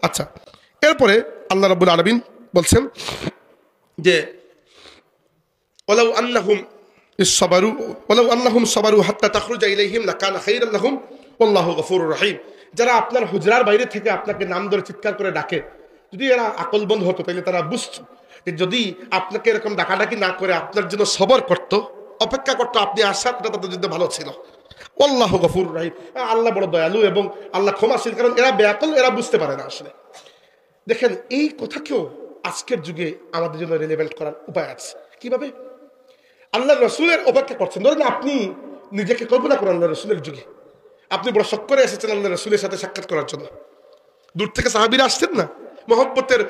আচ্ছা, এরপরে আল্লাহ রাব্বুল আলামিন বলছেন যে ওয়ালাউ আন্নাহুম সাবারু হাত্তা তাখরুজা ইলাইহিম লাকানা খায়রান লাহুম ওয়াল্লাহু গফুরুর রহিম। যারা আপনার হুজরার বাইরে থেকে আপনাকে নাম ধরে চিৎকার করে ডাকে, যদি এরা আকলবন্ধ হতো তাহলে তারা বুঝতো যে যদি আপনাকে এরকম ডাকাডাকি না করে আপনার জন্য সবর করতো, অপেক্ষা করতো, আপনি আসার এটা তাদের জন্য ভালো ছিল। আল্লাহু গফুরুর রহিম, আল্লাহ বড় দয়ালু এবং আল্লাহ ক্ষমাশীল। কারণ এরা বেয়াকল, এরা বুঝতে পারে না আসলে। দেখেন এই কথাকেও আজকের যুগে আমাদের জন্য রিলেভেন্ট করার উপায় আছে। কিভাবে? আল্লাহ রসুলের অপেক্ষা করছেন। ধরেন আপনি নিজেকে কল্পনা করেন আল্লাহ রসুলের যুগে, আপনি বড় শখ করে এসেছেন আল্লাহ রসুলের সাথে সাক্ষাৎ করার জন্য। দূর থেকে সাহাবীরা আসছেন না, মহব্বতের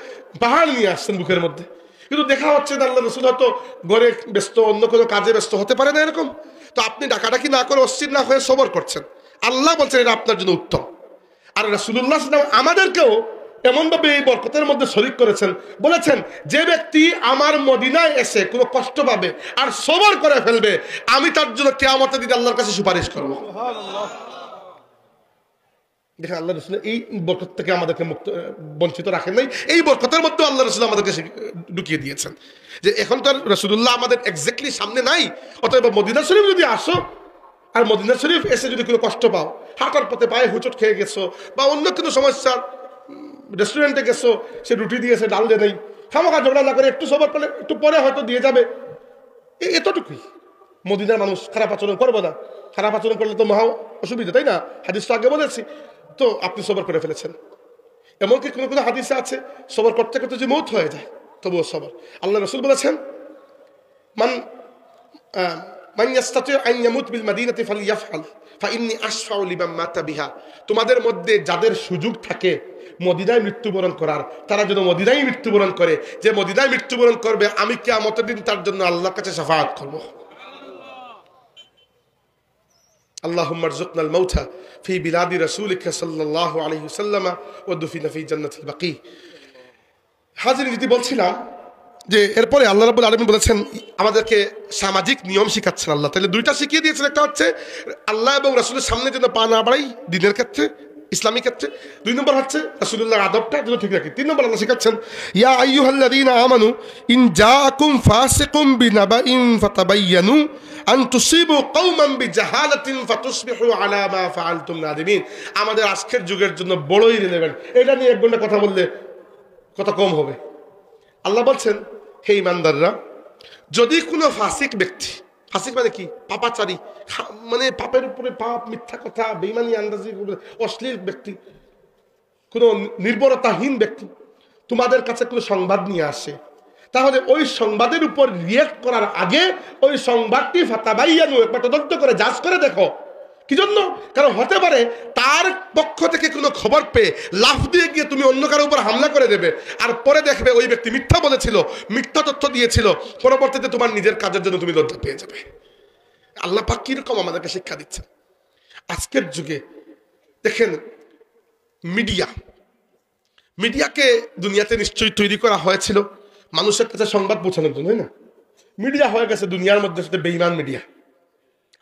পাহাড় নিয়ে আসছেন বুকের মধ্যে, কিন্তু দেখা হচ্ছে যে আল্লাহ রসুল হয়তো ঘরে ব্যস্ত, অন্য কোনো কাজে ব্যস্ত হতে পারে না এরকম। তো আপনি ডাকাডাকি না করে অস্থির না হয়ে সবর করছেন। আল্লাহ বলছেন এটা আপনার জন্য উত্তম। আর রাসূলুল্লাহ সাল্লাল্লাহু আলাইহি ওয়াসাল্লাম আমাদেরকেও এমনভাবে এই বরকতের মধ্যে শরীক করেছেন, বলেছেন যে ব্যক্তি আমার মদিনায় এসে কোনো কষ্ট পাবে আর সবর করে ফেলবে, আমি তার জন্য কিয়ামতের দিন আল্লাহর কাছে সুপারিশ করব। দেখেন আল্লাহ রসুল এই বরকত থেকে আমাদেরকে বঞ্চিত রাখেন নাই। এই বরকতের মধ্যে আল্লাহ রসুল আমাদেরকে ঢুকিয়ে দিয়েছেন যে এখন তো রাসূলুল্লাহ আমাদের এক্স্যাক্টলি সামনে নাই, অতএব মদিনা শরীফ যদি আসো আর মদিনা শরীফ এসে যদি কোনো কষ্ট পাও, হাঁটার পথে পায়ে হুচট খেয়ে গেছো বা অন্য কোনো সমস্যা, রেস্টুরেন্টে গেছো, সে রুটি দিয়েছে ডাল দিয়ে নেই, খামাখা ঝগড়া না করে একটু সবর করলে একটু পরে হয়তো দিয়ে যাবে, এতটুকুই। মদিনার মানুষ খারাপ আচরণ করবো না, খারাপ আচরণ করলে তো মহা অসুবিধা, তাই না? হাদিস তো আগে বলেছি। তো আপনি সবর করে ফেলেছেন। এমনকি কোনো কোনো হাদিসে আছে সবর করতে করতে যে মৌত হয়ে যায় তবুও সবর। আল্লাহ রসুল বলেছেন মান মান ইয়াস্তাতি আন ইয়ামুত বিল মাদিনাতি ফালইয়াফআল ফাইন্নী আশফাউ লিমান মাতা বিহা। তোমাদের মধ্যে যাদের সুযোগ থাকে মদিনায় মৃত্যুবরণ করার, তারা যেন মদিনায় মৃত্যুবরণ করে। যে মদিনায় মৃত্যুবরণ করবে আমি কিয়ামতের দিন তার জন্য আল্লাহর কাছে শাফাআত করব। আল্লাহুম্মা রযুকনাল মাউতা ফি বিলাদি রাসূলিকা সাল্লাল্লাহু আলাইহি ওয়াসাল্লাম ওয়া দুফিনা ফি জান্নাতিল বাকি। হাজিরিন, যদি বলছিলাম যে এরপরে আল্লাহ রাব্বুল আলামিন বলেছেন আমাদেরকে সামাজিক নিয়ম শিখাচ্ছেন আল্লাহ। তাহলে দুইটা শিখিয়ে দিয়েছেন, একটা হচ্ছে আল্লাহ এবং রাসূলের সামনে যেন পা না বাড়াই দ্বীনের ক্ষেত্রে, ইসলামিক ক্ষেত্রে। দুই নম্বর হচ্ছে রাসূলুল্লাহর আদবটা যেন ঠিক রাখি। তিন নম্বর আল্লাহ শিখাচ্ছেন ইয়া আইয়ুহাল্লাযীনা আমানু ইন জাআকুম ফাসিকুম বিনাবাইন ফাতাবায়ানু আন তুসিবু কওমান বিজাহালাতিন ফাতুসবিহু আলা মা ফাআলতুম নাদিমিন। আমাদের আজকের যুগের জন্য বড়ই রিলেভেন্ট। এটা নিয়ে এক ঘন্টা কথা বললে কথা কম হবে। আল্লাহ বলছেন হে ইমানদাররা, যদি কোনো ফাসিক ব্যক্তি, ফাসিক মানে কি? পাপাচারী, মানে পাপের উপরে পাপ, মিথ্যা কথা, বেঈমানি, আন্দাজি, অশ্লীল ব্যক্তি, কোনো নির্ভরতাহীন ব্যক্তি তোমাদের কাছে কোনো সংবাদ নিয়ে আসে, তাহলে ওই সংবাদের উপর রিয়েক্ট করার আগে ওই সংবাদটি ফাতাবাইয়ানু, একবার তদন্ত করে যাচ করে দেখো। কি জন্য? কারণ হতে পারে তার পক্ষ থেকে কোনো খবর পেয়ে লাফ দিয়ে গিয়ে তুমি অন্য কারোর উপর হামলা করে দেবে, আর পরে দেখবে ওই ব্যক্তি মিথ্যা বলেছিল, মিথ্যা তথ্য দিয়েছিল, পরবর্তীতে তোমার নিজের কাজের জন্য তুমি লজ্জা পেয়ে যাবে। আল্লাহ পাক কিরকম আমাদেরকে শিক্ষা দিচ্ছেন আজকের যুগে। দেখেন মিডিয়াকে দুনিয়াতে নিশ্চয়ই তৈরি করা হয়েছিল মানুষের কাছে সংবাদ পৌঁছানোর জন্য, না? মিডিয়া হয়ে গেছে দুনিয়ার মধ্যে সাথে বেঈমান মিডিয়া।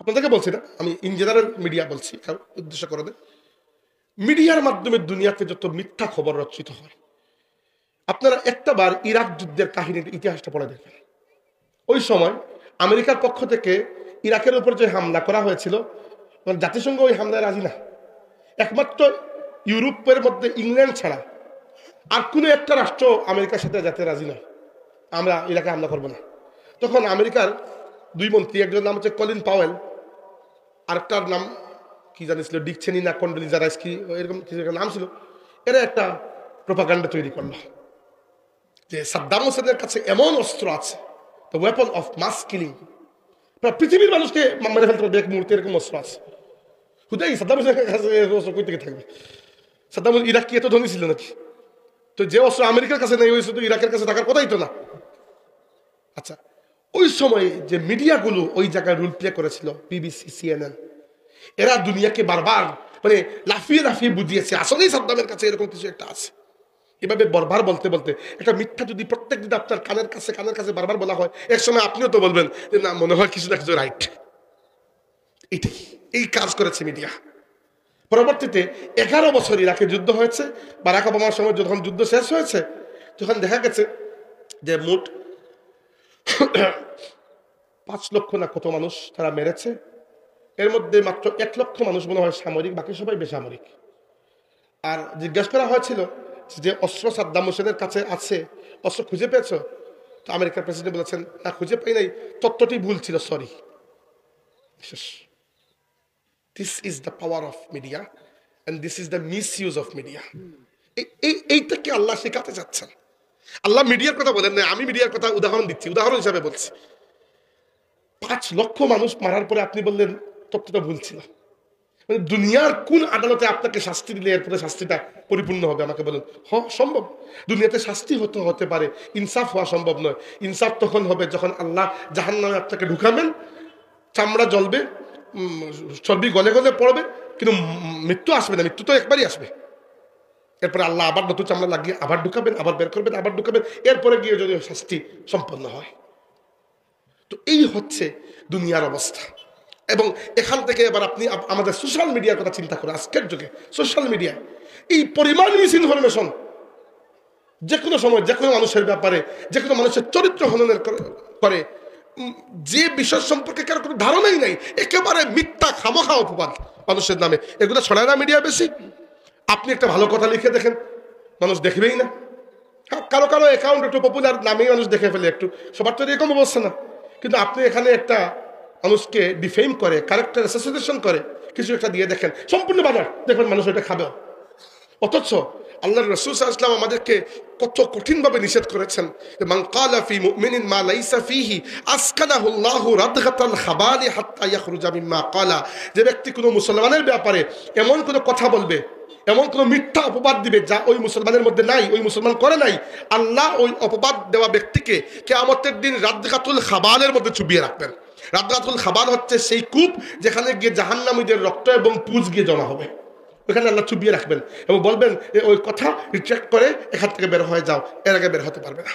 আপনাদেরকে বলছি না, আমি ইন জেনারেল মিডিয়া বলছি, কারণ উদ্দেশ্য করে দেয়। মিডিয়ার মাধ্যমে দুনিয়াতে যত মিথ্যা খবর রচিত হয়, আপনারা একটা বার ইরাক যুদ্ধের কাহিনীর ইতিহাসটা পড়ে দেখবেন। ওই সময় আমেরিকার পক্ষ থেকে ইরাকের উপর যে হামলা করা হয়েছিল, জাতিসংঘ ওই হামলায় রাজি না। একমাত্র ইউরোপের মধ্যে ইংল্যান্ড ছাড়া আর কোনো একটা রাষ্ট্র আমেরিকার সাথে যাতে রাজি নয়, আমরা ইরাকে হামলা করবো না। তখন আমেরিকার দুই মন্ত্রী, একজন নাম হচ্ছে কলিন পাওয়েল, আরেকটার নাম কি জানিছিল, ডিক চেনি না কন্ডোলিজা রাইস, কি এরকম কিছু নাম ছিল। এরা একটা প্রোপাগান্ডা তৈরি করলো যে সাদ্দাম হোসেনের কাছে এমন অস্ত্র আছে, the weapon of mass killing, পৃথিবীর মানুষকে মেরে ফেলতে পারবে এক মুহূর্তে, এরকম অস্ত্র আছে। হুদাই সাদ্দাম হোসেনের কাছে অস্ত্র কই থেকে থাকবে? সাদ্দাম ইরাক কি এত ধনী ছিল নাকি? তো যে অস্ত্র আমেরিকার কাছে নেই, ওই শুধু ইরাকের কাছে থাকার কথাই তো না। আচ্ছা, ওই সময়ে যে মিডিয়াগুলো ওই জায়গায় রোল প্লে করেছিল, বিবিসি, সিএনএন, এরা দুনিয়াকে বারবার মানে লাফিয়ে লাফিয়ে বুঝিয়েছে আসলেই সাদ্দামের কাছে এরকম কিছু একটা আছে। এভাবে বারবার বলতে বলতে একটা মিথ্যা যদি প্রত্যেক দিন আপনার কানের কাছে বারবার বলা হয়, এক সময় আপনিও তো বলবেন যে না, মনে হয় কিছু না কিছু রাইট। এটাই এই কাজ করেছে মিডিয়া। পরবর্তীতে 11 বছর ইরাকে যুদ্ধ হয়েছে। বারাক ওবামার সময় যখন যুদ্ধ শেষ হয়েছে, তখন দেখা গেছে যে মোট 5 লক্ষ না কত মানুষ তারা মেরেছে। এর মধ্যে মাত্র 1 লক্ষ মানুষ মনে হয় সামরিক, বাকি সবাই বেসামরিক। আর জিজ্ঞাসা করা হয়েছিল যে অস্ত্র সাদ্দাম হোসেনের কাছে আছে, অস্ত্র খুঁজে পেয়েছ? তো আমেরিকার প্রেসিডেন্ট বলেছেন না, খুঁজে পাই নাই, তত্ত্বটি ভুল ছিল, sorry. This is the power of media and this is the misuse of media. এইটাকে আল্লাহ শেখাতে চাচ্ছেন। আল্লাহ মিডিয়ার কথা বলেন না, আমি মিডিয়ার কথা উদাহরণ দিচ্ছি, উদাহরণ হিসাবে বলছি। 5 লক্ষ মানুষ মারার পরে আপনি বললেন তথ্যটা ভুল ছিল। মানে দুনিয়ার কোন আদালতে আপনাকে শাস্তি দিলে এরপরে শাস্তিটা পরিপূর্ণ হবে? আমাকে বলেন। সম্ভব? দুনিয়াতে শাস্তি হতে পারে, ইনসাফ হওয়া সম্ভব নয়। ইনসাফ তখন হবে যখন আল্লাহ জাহান্নামে আপনাকে ঢুকাবেন, চামড়া জ্বলবে, চর্বি গলে গলে পড়বে, কিন্তু মৃত্যু আসবে না। মৃত্যু তো একবারই আসবে। এরপরে আল্লাহ আবার নতুন চামড়া লাগিয়ে আবার ঢুকাবেন, আবার বের করবেন, আবার ঢুকাবেন, এরপরে গিয়ে যদি শাস্তি সম্পন্ন হয়। তো এই হচ্ছে দুনিয়ার অবস্থা। এবং এখান থেকে এবার আপনি আমাদের সোশ্যাল মিডিয়ার কথা চিন্তা করেন। আজকের যুগে সোশ্যাল মিডিয়া এই পরিমাণ মিস ইনফরমেশন, যে কোনো সময় যে কোনো মানুষের ব্যাপারে, যে কোনো মানুষের চরিত্র হননের করে, যে বিষয় সম্পর্কে কারো কোনো ধারণাই নাই, একেবারে মিথ্যা খামোখা অপবাদ মানুষের নামে, এগুলো ছড়ায় না মিডিয়া বেশি। আপনি একটা ভালো কথা লিখে দেখেন, মানুষ দেখবেই না। কারো কারো অ্যাকাউন্ট একটু পপুলার, নামেই মানুষ দেখে ফেলে, একটু, সবার তো এরকম অবস্থা না। কিন্তু আপনি এখানে একটা মানুষকে ডিফেম করে, ক্যারেক্টার অ্যাসোসিয়েশন করে কিছু একটা দিয়ে দেখেন, সম্পূর্ণ বাজার দেখবেন মানুষ ওটা খাবে। অথচ আল্লাহর রাসূল সাল্লাল্লাহু আলাইহি ওয়াসাল্লাম আমাদেরকে কত কঠিনভাবে নিষেধ করেছেন। মান ক্বালা ফি মুমিনিন মা লাইসা ফিহি আসকানাহুল্লাহু রাদগাতাল খাবালি হাত্তা ইয়াখরুজা মিম্মা ক্বালা। যে ব্যক্তি কোনো মুসলমানের ব্যাপারে এমন কোনো কথা বলবে, এমন কোনো মিথ্যা অপবাদ দিবে যা ওই মুসলমানের মধ্যে নাই, ওই মুসলমান করে নাই, আল্লাহ ওই অপবাদ দেওয়া ব্যক্তিকে কিয়ামতের দিন রাদগাতুল খাবালের মধ্যে চুবিয়ে রাখবেন। রাদগাতুল খাবাল হচ্ছে সেই কূপ যেখানে গিয়ে জাহান্নামীদের রক্ত এবং পুঁজ গিয়ে জমা হবে, ওখানে আল্লাহ চুবিয়ে রাখবেন এবং বলবেন ওই কথা রিট্রাক্ট করে এখান থেকে বের হয়ে যাও, এর আগে বের হতে পারবে না।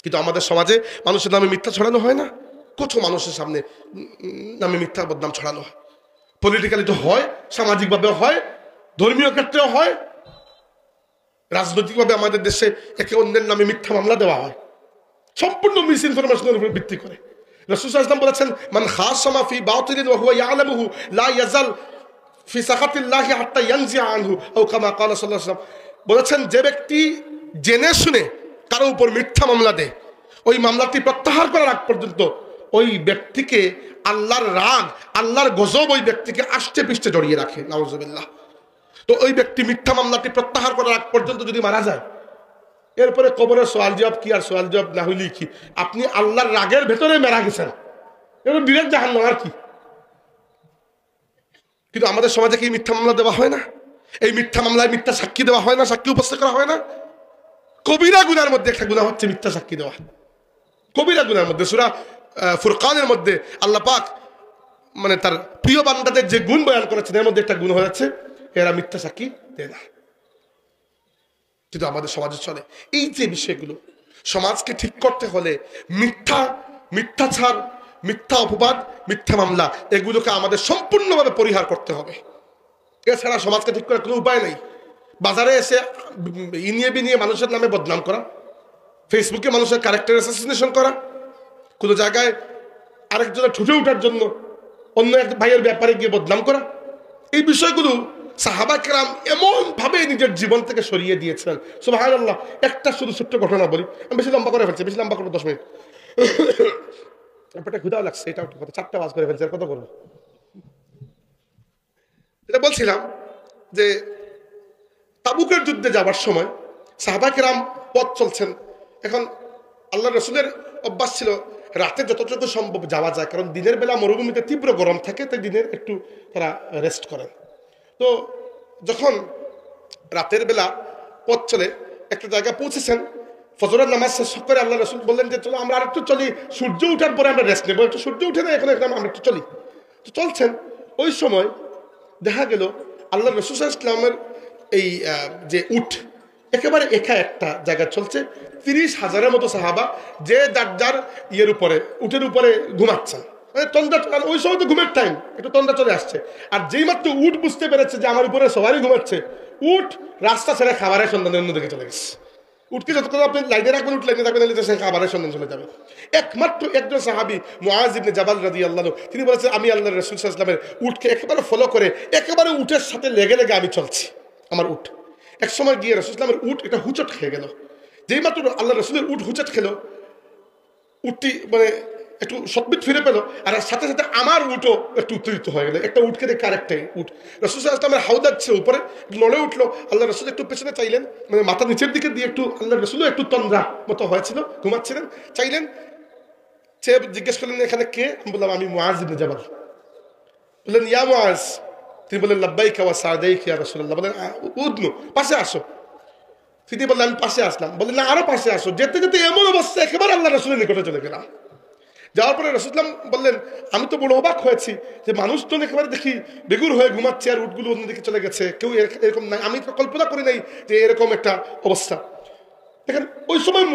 কিন্তু আমাদের সমাজে মানুষের নামে মিথ্যা ছড়ানো হয় না? কত মানুষের সামনে নামে মিথ্যা বদনাম ছড়ানো হয়। পলিটিক্যালি তো হয়, সামাজিকভাবেও হয়, ধর্মীয় ক্ষেত্রেও হয়, রাজনৈতিকভাবে আমাদের দেশে একে অন্যের নামে মিথ্যা মামলা দেওয়া হয়, সম্পূর্ণ মিস ইনফরমেশনের উপর ভিত্তি করে। রাসূল সাল্লাল্লাহু আলাইহি ওয়াসাল্লাম বলেছেন, মান খাসামা ফি বাতিলিন ওয়া হুয়া ইয়ালামুহু লা ইয়াজাল ফি সাখাতিল্লাহি হাত্তা ইয়ানজিআ আনহু আও কামা ক্বালা সাল্লাল্লাহু আলাইহি ওয়াসাল্লাম। বলেছেন, যে ব্যক্তি জেনে শুনে কারো উপর মিথ্যা মামলা দেয়, ওই মামলাটি প্রত্যাহার করার আগ পর্যন্ত ওই ব্যক্তিকে আল্লাহর রাগ, আল্লাহর গজব ওই ব্যক্তিকে আষ্টে পৃষ্ঠে জড়িয়ে রাখে। নাউযুবিল্লাহ। তো ওই ব্যক্তি মিথ্যা মামলাটি প্রত্যাহার করার আগ পর্যন্ত যদি মারা যায়, এরপরে কবরের সওয়াল জবাব কি আর সওয়াল জবাব না হইলেই কি, আপনি আল্লাহর রাগের ভেতরে মারা গেছেন, এরকম ডিরেক্ট জাহান্নাম আর কি। কিন্তু আমাদের সমাজে কি মিথ্যা মামলা দেওয়া হয় না? এই মিথ্যা মামলায় মিথ্যা সাক্ষী দেওয়া হয় না, সাক্ষী উপস্থিত করা হয় না? কবিরা গুনার মধ্যে একটা গুনাহ হচ্ছে মিথ্যা সাক্ষী দেওয়া। কবিরা গুনার মধ্যে সূরা ফুরকানের মধ্যে আল্লাহ পাক মানে তার প্রিয় বান্দাদের যে গুণ বয়ান করেছেন, এর মধ্যে একটা গুণ হয়েছে এরা মিথ্যা সাক্ষী দেয় না। কিন্তু আমাদের সমাজে চলে এই যে বিষয়গুলো। সমাজকে ঠিক করতে হলে মিথ্যাচার, মিথ্যা অপবাদ, মিথ্যা মামলা, এগুলোকে আমাদের সম্পূর্ণভাবে পরিহার করতে হবে। এছাড়া সমাজকে ঠিক করার কোনো উপায় নেই। বাজারে এসে বিনিয়ে মানুষের নামে বদনাম করা, ফেসবুকে মানুষের ক্যারেক্টার অ্যাসাসিনেশন করা, কোনো জায়গায় আরেকজনের ঠুটে ওঠার জন্য অন্য এক ভাইয়ের ব্যাপারে গিয়ে বদনাম করা, এই বিষয়গুলো সাহাবা কেরাম এমন ভাবে নিজের জীবন থেকে সরিয়ে দিয়েছেন। সুবহানাল্লাহ। একটা শুধু ছোট্ট ঘটনা বলি, আমি বেশি লম্বা করে ফেলছি, বেশি লম্বা করবো 10 মিনিট। ব্যাপারটা ক্ষুধাও লাগছে, এটা কথা 4টা বাজ করে ফেলছে, আর কত করবো। এটা বলছিলাম যে তাবুকের যুদ্ধে যাওয়ার সময় সাহাবা কেরাম পথ চলছেন। এখন আল্লাহ রসুলের অভ্যাস ছিল রাতে যতটুকু সম্ভব যাওয়া যায়, কারণ দিনের বেলা মরুভূমিতে তীব্র গরম থাকে, তাই দিনের একটু তারা রেস্ট করেন। তো যখন রাতের বেলা পথ চলে একটা জায়গায় পৌঁছেছেন, ফজরের নামাজ শেষ করে আল্লাহ রসুল বললেন যে চলো আমরা আর একটু চলি, সূর্য উঠার পরে আমরা রেস্ট নেবো। একটু সূর্য উঠে না, এখন আমরা একটু চলি। তো চলছেন, ওই সময় দেখা গেল আল্লাহ রসুল সাল্লাল্লাহু আলাইহি ওয়াসাল্লামের এই যে উট একেবারে একা একটা জায়গায় চলছে, 30,000-এর মতো সাহাবা যে যার ইয়ের উপরে, উটের উপরে ঘুমাচ্ছেন। মানে তন্দ্রা, ওই সময় তো ঘুমের টাইম, একটু তন্দ্রা চলে আসছে। আর যেই মাত্র উট বুঝতে পেরেছে যে আমার উপরে সবারই ঘুমাচ্ছে, উট রাস্তা ছেড়ে খাবারের সন্ধানের অন্যদিকে চলে গেছে। উটকে যতক্ষণ আপনি লাইনে রাখবেন, উট লাইনে রাখবেন, সে খাবারের সন্ধান চলে যাবে। একমাত্র একজন সাহাবী মুআজ ইবনে জাবাল রাদিয়াল্লাহু, তিনি বলেছেন আমি আল্লাহর রাসূল সাল্লাল্লাহু আলাইহি ওয়াসাল্লামের উটকে একেবারে ফলো করে একেবারে উটের সাথে লেগে লেগে আমি চলছি, আমার উট। এক সময় গিয়ে রাসূল সাল্লাল্লাহু আলাইহি ওয়াসাল্লামের উট এটা হুচট খেয়ে গেল। যেই মাত্র আল্লাহ রসুলের উট হুচট খেলো, উটটি মানে একটু সৎবিত ফিরে পেলো, আর সাথে সাথে আমার উটও একটু উত্তেজিত হয়ে গেলো। একটা উটকে দেখে আরেকটাই উট রাসূল সাল্লাল্লাহু আলাইহি ওয়াসাল্লামের হাউদার চেয়ে উপরে নড়ে উঠলো। আল্লাহ রাসূল একটু পেছনে চাইলেন, মানে মাথা নিচের দিকে দিয়ে একটু, আল্লাহ রাসূলও একটু তন্দ্রা মতো হয়েছিল, ঘুমাচ্ছিলেন, চাইলেন, চেয়ে জিজ্ঞেস করলেন এখানে কে? আমি বললাম আমি মুআজ ইবনে জাবাল। বললেন ইয়া মুআজ, তিনি বললেন লাব্বাইকা ওয়া সা'দাইকা ইয়া রাসূলুল্লাহ। বললেন উদনু, পাশে আসো। তিনি বললেন আমি পাশে আসলাম। বললেন না আরো পাশে আসো। যেতে যেতে এমন অবস্থা একেবারে আল্লাহ রাসূলের নিকটে চলে গেলাম। যাওয়ার পরে রাসূলুল্লাহ বললেন আমি তো বড় অবাক হয়েছি যে মানুষ তো একেবারে দেখি বেগুর হয়ে ঘুমাচ্ছে আর উটগুলো অন্যদিকে চলে গেছে, কেউ এরকম নাই, আমি তো কল্পনা করি নাই যে এরকম একটা অবস্থা। দেখেন ওই সময়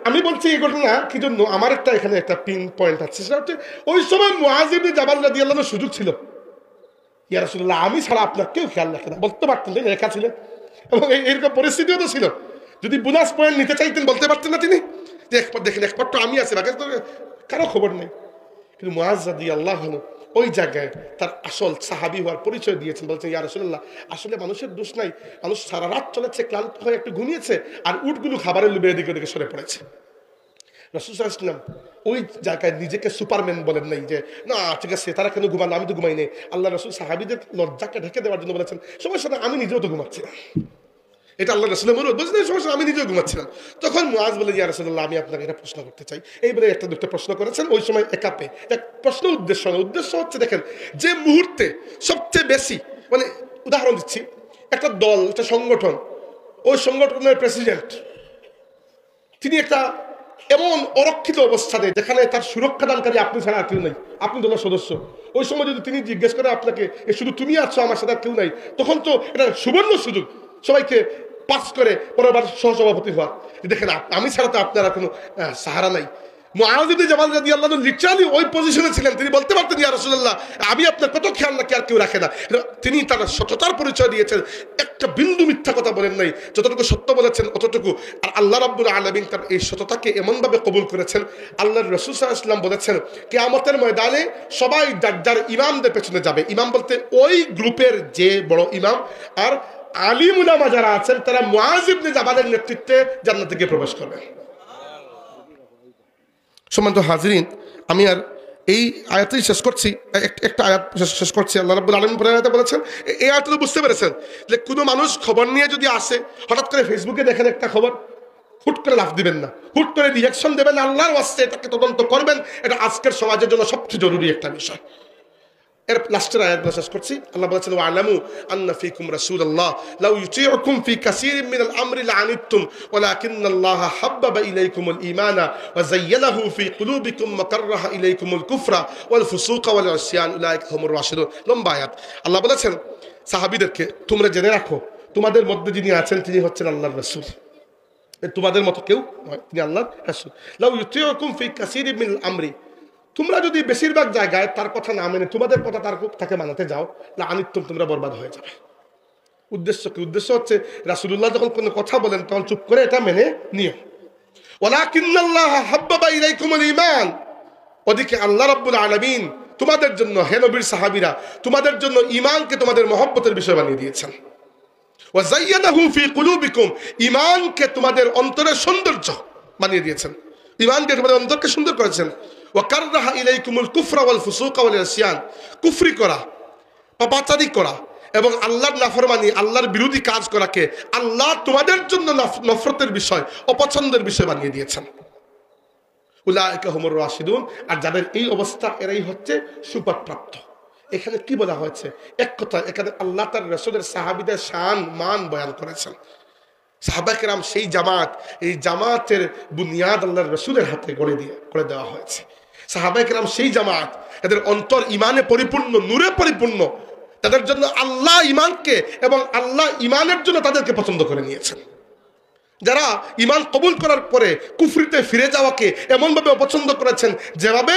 আমি বলছি এই ঘটনা কি জন্য, আমার একটা এখানে একটা পিন পয়েন্ট আছে, সেটা হচ্ছে ওই সময় মুআজ ইবনে জাবাল রাদিয়াল্লাহু আনহু সুযোগ ছিল, ইয়া রাসূলুল্লাহ আমি ছাড়া আপনার কেউ খেয়াল রাখে না, বলতে পারতেন, লেখা ছিলেন, এবং এইরকম পরিস্থিতিও তো ছিল। যদি বোনাস পয়েন্ট নিতে চাইতেন বলতে পারতেন না তিনি যে একবার দেখেন একবার তো আমি আছি, বাকি কারো খবর নেই। কিন্তু মুআজ রাদিয়াল্লাহু আনহু ওই জায়গায় তার আসল সাহাবী হওয়ার পরিচয় দিয়েছেন, বলছেন ইয়া রাসূলুল্লাহ আসলে মানুষের দোষ নাই, মানুষ সারা রাত চলেছে, ক্লান্ত হয়ে একটু ঘুমিয়েছে আর উটগুলো খাবারের লোভে এদিকে ওদিকে সরে পড়েছে। রাসূল সাল্লাল্লাহু আলাইহি ওয়াসাল্লাম ওই জায়গায় নিজেকে সুপারম্যান বলেন নাই যে না ঠিক আছে তারা কেন ঘুমালো, আমি তো ঘুমাই নেই। আল্লাহ রাসূল সাহাবীদের লজ্জাকে ঢেকে দেওয়ার জন্য বলেছেন সমস্যা না, আমি নিজেও তো ঘুমাচ্ছি না। এটা আল্লাহ রাসূলের মুরুদ, বুঝলেন, সমস্যা আমি নিজেও ঘুমাচ্ছিলাম। তখন মুআজ বলে ইয়া রাসূলুল্লাহ আমি আপনাকে একটা প্রশ্ন করতে চাই। এই বলে একটা দুটো প্রশ্ন করেছেন ওই সময় একাপে। প্রশ্ন উদ্দেশ্য না, উদ্দেশ্য হচ্ছে দেখেন যে মুহূর্তে সবচেয়ে বেশি, মানে উদাহরণ দিচ্ছি, একটা দল, একটা সংগঠন, ওই সংগঠনের প্রেসিডেন্ট তিনি একটা এমন অরক্ষিত অবস্থানে যেখানে তার সুরক্ষা দানকারী আপনি ছাড়া আর কেউ নেই, আপনি দলের সদস্য, ওই সময় যদি তিনি জিজ্ঞেস করে আপনাকে শুধু তুমি আছো আমার সাথে আর কেউ নাই, তখন তো এটা সুবর্ণ সুযোগ সবাইকে পাস করে পরেরবার সহসভাপতি হওয়া। দেখেন আমি ছাড়া তো আপনারা কোনো সাহারা নাই। মুআজ ইবনে জাবাল রাদিয়াল্লাহু আনহু লিটারালি ওই পজিশনে ছিলেন, তিনি বলতে পারতেন ইয়া রাসূলুল্লাহ আমি আপনার কত খেয়াল রাখি আর কেউ রাখে না। তিনি তার সততার পরিচয় দিয়েছেন, একটা বিন্দু মিথ্যা কথা বলেন নাই, যতটুকু সত্য বলেছেন অতটুকু। আর আল্লাহ রাব্বুল আলামিন তার এই সততাকে এমনভাবে কবুল করেছেন, আল্লাহর রাসূল সাল্লাল্লাহু আলাইহি ওয়াসাল্লাম বলেছেন কিয়ামতের ময়দানে সবাই যার যার ইমামদের পেছনে যাবে। ইমাম বলতে ওই গ্রুপের যে বড় ইমাম আর আলিম উলামা যারা আছেন তারা মুআজ ইবনে জাবালের নেতৃত্বে জান্নাতে গিয়ে প্রবেশ করবে। সম্মানিত হাজিরিন, আমি আর এই আয়াতই শেষ করছি, একটা আয়াত শেষ করছি। আল্লাহ রাব্বুল আলামিন পরের আয়াতে বলেছেন, এই আয়াতটা তো বুঝতে পেরেছেন যে কোনো মানুষ খবর নিয়ে যদি আসে, হঠাৎ করে ফেসবুকে দেখেন একটা খবর, হুট করে লাফ দিবেন না, হুট করে রিঅ্যাকশন দেবেন, আল্লাহর ওয়াস্তে এটাকে তদন্ত করবেন। এটা আজকের সমাজের জন্য সবচেয়ে জরুরি একটা বিষয়। এর লাস্টের আয়াতগুলো শেষ করছি। আল্লাহ বলেছেন ওয়ালামু আন্না ফীকুম রাসূলুল্লাহ লাউ ইউতিউকুম ফী কাসীরিন মিনাল আমরি লাআনিতুম ওয়ালাকিন্নাল্লাহা হাব্বাবা ইলাইকুমুল ঈমানা ওয়া যায়্যানাহু ফী কুলুবিকুম ওয়া কাররাহা ইলাইকুমুল কুফরা ওয়াল ফুসুকা ওয়াল ইসয়ান উলাইকা হুমুর রাশিদুন। লম্বা আয়াত। আল্লাহ বলেছেন সাহাবীদেরকে তোমরা জেনে রাখো তোমাদের মধ্যে যিনি আছেন তিনি হচ্ছেন আল্লাহর রাসূল, তোমাদের মতো কেউ নয়, তিনি আল্লাহর রাসূল। লাউ ইউতিউকুম ফী কাসীরিন মিনাল আমরি, তোমরা যদি বেশিরভাগ জায়গায় তার কথা না মেনে তোমাদের কথা তাকে মানাতে যাও, লাআনিতুম তোমরা বরবাদ হয়ে যাবে। উদ্দেশ্য কি? উদ্দেশ্য হচ্ছে রাসূলুল্লাহ যখন কোনো কথা বলেন তখন চুপ করে এটা মেনে নিও। ওয়ালাকিন্নাল্লাহা হাব্বাবা ইলাইকুমুল ঈমান, ওদিকে আল্লাহ রাব্বুল আলামিন তোমাদের জন্য, হে নবীর সাহাবীরা, তোমাদের জন্য ঈমানকে তোমাদের মহব্বতের বিষয় বানিয়ে দিয়েছেন। ওয়া যায়্যানাহু ফী কুলুবিকুম, ঈমানকে তোমাদের অন্তরের সৌন্দর্য বানিয়ে দিয়েছেন, ঈমানকে তোমাদের অন্তরকে সুন্দর করেছেন। ওয়া কাররাহা ইলাইকুমুল কুফরা ওয়াল ফুসুকা ওয়াল ইসয়ান, কুফরি করা, পাপাচারী করা এবং আল্লাহর নাফরমানি, আল্লাহর বিরোধী কাজ করাকে আল্লাহ তোমাদের জন্য নফরতের বিষয়, অপছন্দের বিষয় বানিয়ে দিয়েছেন। উলাইকা হুমুর রাশিদুন, আর যাদের এই অবস্থা এরাই হচ্ছে সুপথপ্রাপ্ত। এখানে কি বলা হয়েছে? এক কথা, এখানে আল্লাহ তার রাসূলের সাহাবীদের শান মান বয়ান করেছেন। সাহাবায়ে কেরাম সেই জামাত, এই জামাতের বুনিয়াদ আল্লাহর রাসূলের হাতে করে দেওয়া হয়েছে। সাহাবায়ে কেরাম সেই জামাত, এদের অন্তর ঈমানে পরিপূর্ণ, নূরে পরিপূর্ণ, তাদের জন্য আল্লাহ ঈমানকে এবং আল্লাহ ঈমানের জন্য তাদেরকে পছন্দ করে নিয়েছেন। যারা ঈমান কবুল করার পরে কুফরিতে ফিরে যাওয়াকে এমনভাবে অপছন্দ করেছেন যেভাবে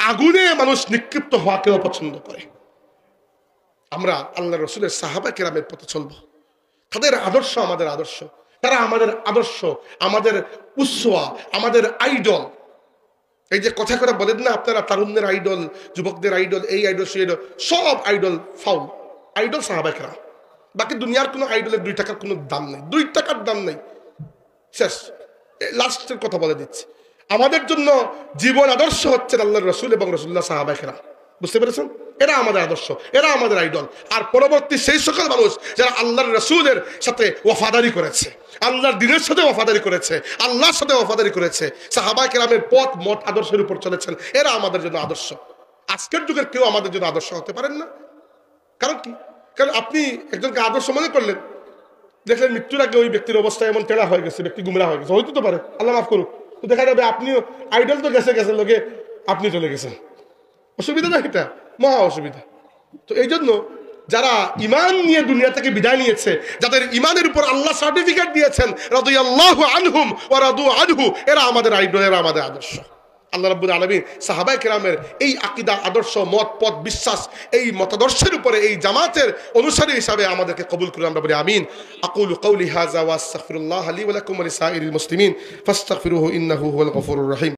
আগুনে মানুষ নিক্ষিপ্ত হওয়াকে অপছন্দ করে। আমরা আল্লাহর রাসূলের সাহাবায়ে কেরামের পথে চলব, তাদের আদর্শ আমাদের আদর্শ, তারা আমাদের আদর্শ, আমাদের উসওয়া, আমাদের আইডল। এই যে কথা করে বলেন না আপনারা তারুণ্যের আইডল, যুবকদের আইডল, এই আইডল সেই আইডল, সব আইডল ফাউল। আইডল সাহাবায়ে কেরাম, বাকি দুনিয়ার কোনো আইডলের 2 টাকার কোনো দাম নেই, 2 টাকার দাম নেই। শেষ, লাস্টের কথা বলে দিচ্ছি। আমাদের জন্য জীবন আদর্শ হচ্ছেন আল্লাহর রাসূল এবং রাসূলুল্লাহ সাহাবায়ে কেরাম। বুঝতে পেরেছেন? এরা আমাদের আদর্শ, এরা আমাদের আইডল। আর পরবর্তী সেই সকল মানুষ যারা আল্লাহর রাসূলের সাথে ওয়াফাদারি করেছে, আল্লাহর দ্বীনের সাথে ওয়াফাদারি করেছে, আল্লাহর সাথে ওয়াফাদারি করেছে, সাহাবায়ে কেরামের পথ মত আদর্শের উপর চলেছেন, এরা আমাদের জন্য আদর্শ। আজকের যুগের কেউ আমাদের জন্য আদর্শ হতে পারেন না। কারণ কি? কারণ আপনি একজনকে আদর্শ মনে করলেন, দেখলেন মৃত্যুর আগে ওই ব্যক্তির অবস্থা এমন টেরা হয়ে গেছে, ব্যক্তি গুমরা হয়ে গেছে, হইতে তো পারে, আল্লাহ মাফ করুক। তো দেখা যাবে আপনিও আইডল তো গেছে গেছে লোকে, আপনি চলে গেছেন। অসুবিধা না? এটা মহা অসুবিধা। তো এই জন্য যারা ইমান নিয়ে দুনিয়া থেকে বিদায় নিয়েছে, যাদের ইমানের উপর আল্লাহ সার্টিফিকেট দিয়েছেন রাদিয়াল্লাহু আনহুম ওয়া রাদু আনহু, এরা আমাদের আইডল, এরা আমাদের আদর্শ। আল্লাহ রাব্বুল আলামিন সাহাবায়ে কেরামের এই আকীদা, আদর্শ, মত, পথ, বিশ্বাস, এই মতাদর্শের উপরে এই জামাতের অনুসারী হিসাবে আমাদেরকে কবুল করুন। আমরা বলি আমিন। আকুলু কওলি হাযা ওয়া আস্তাগফিরুল্লাহ লি ওয়া লাকুম ওয়া লিসাইরিল মুসলিমিন ফাস্তাগফিরুহু ইন্নাহু হুয়াল গফুরুর রহিম।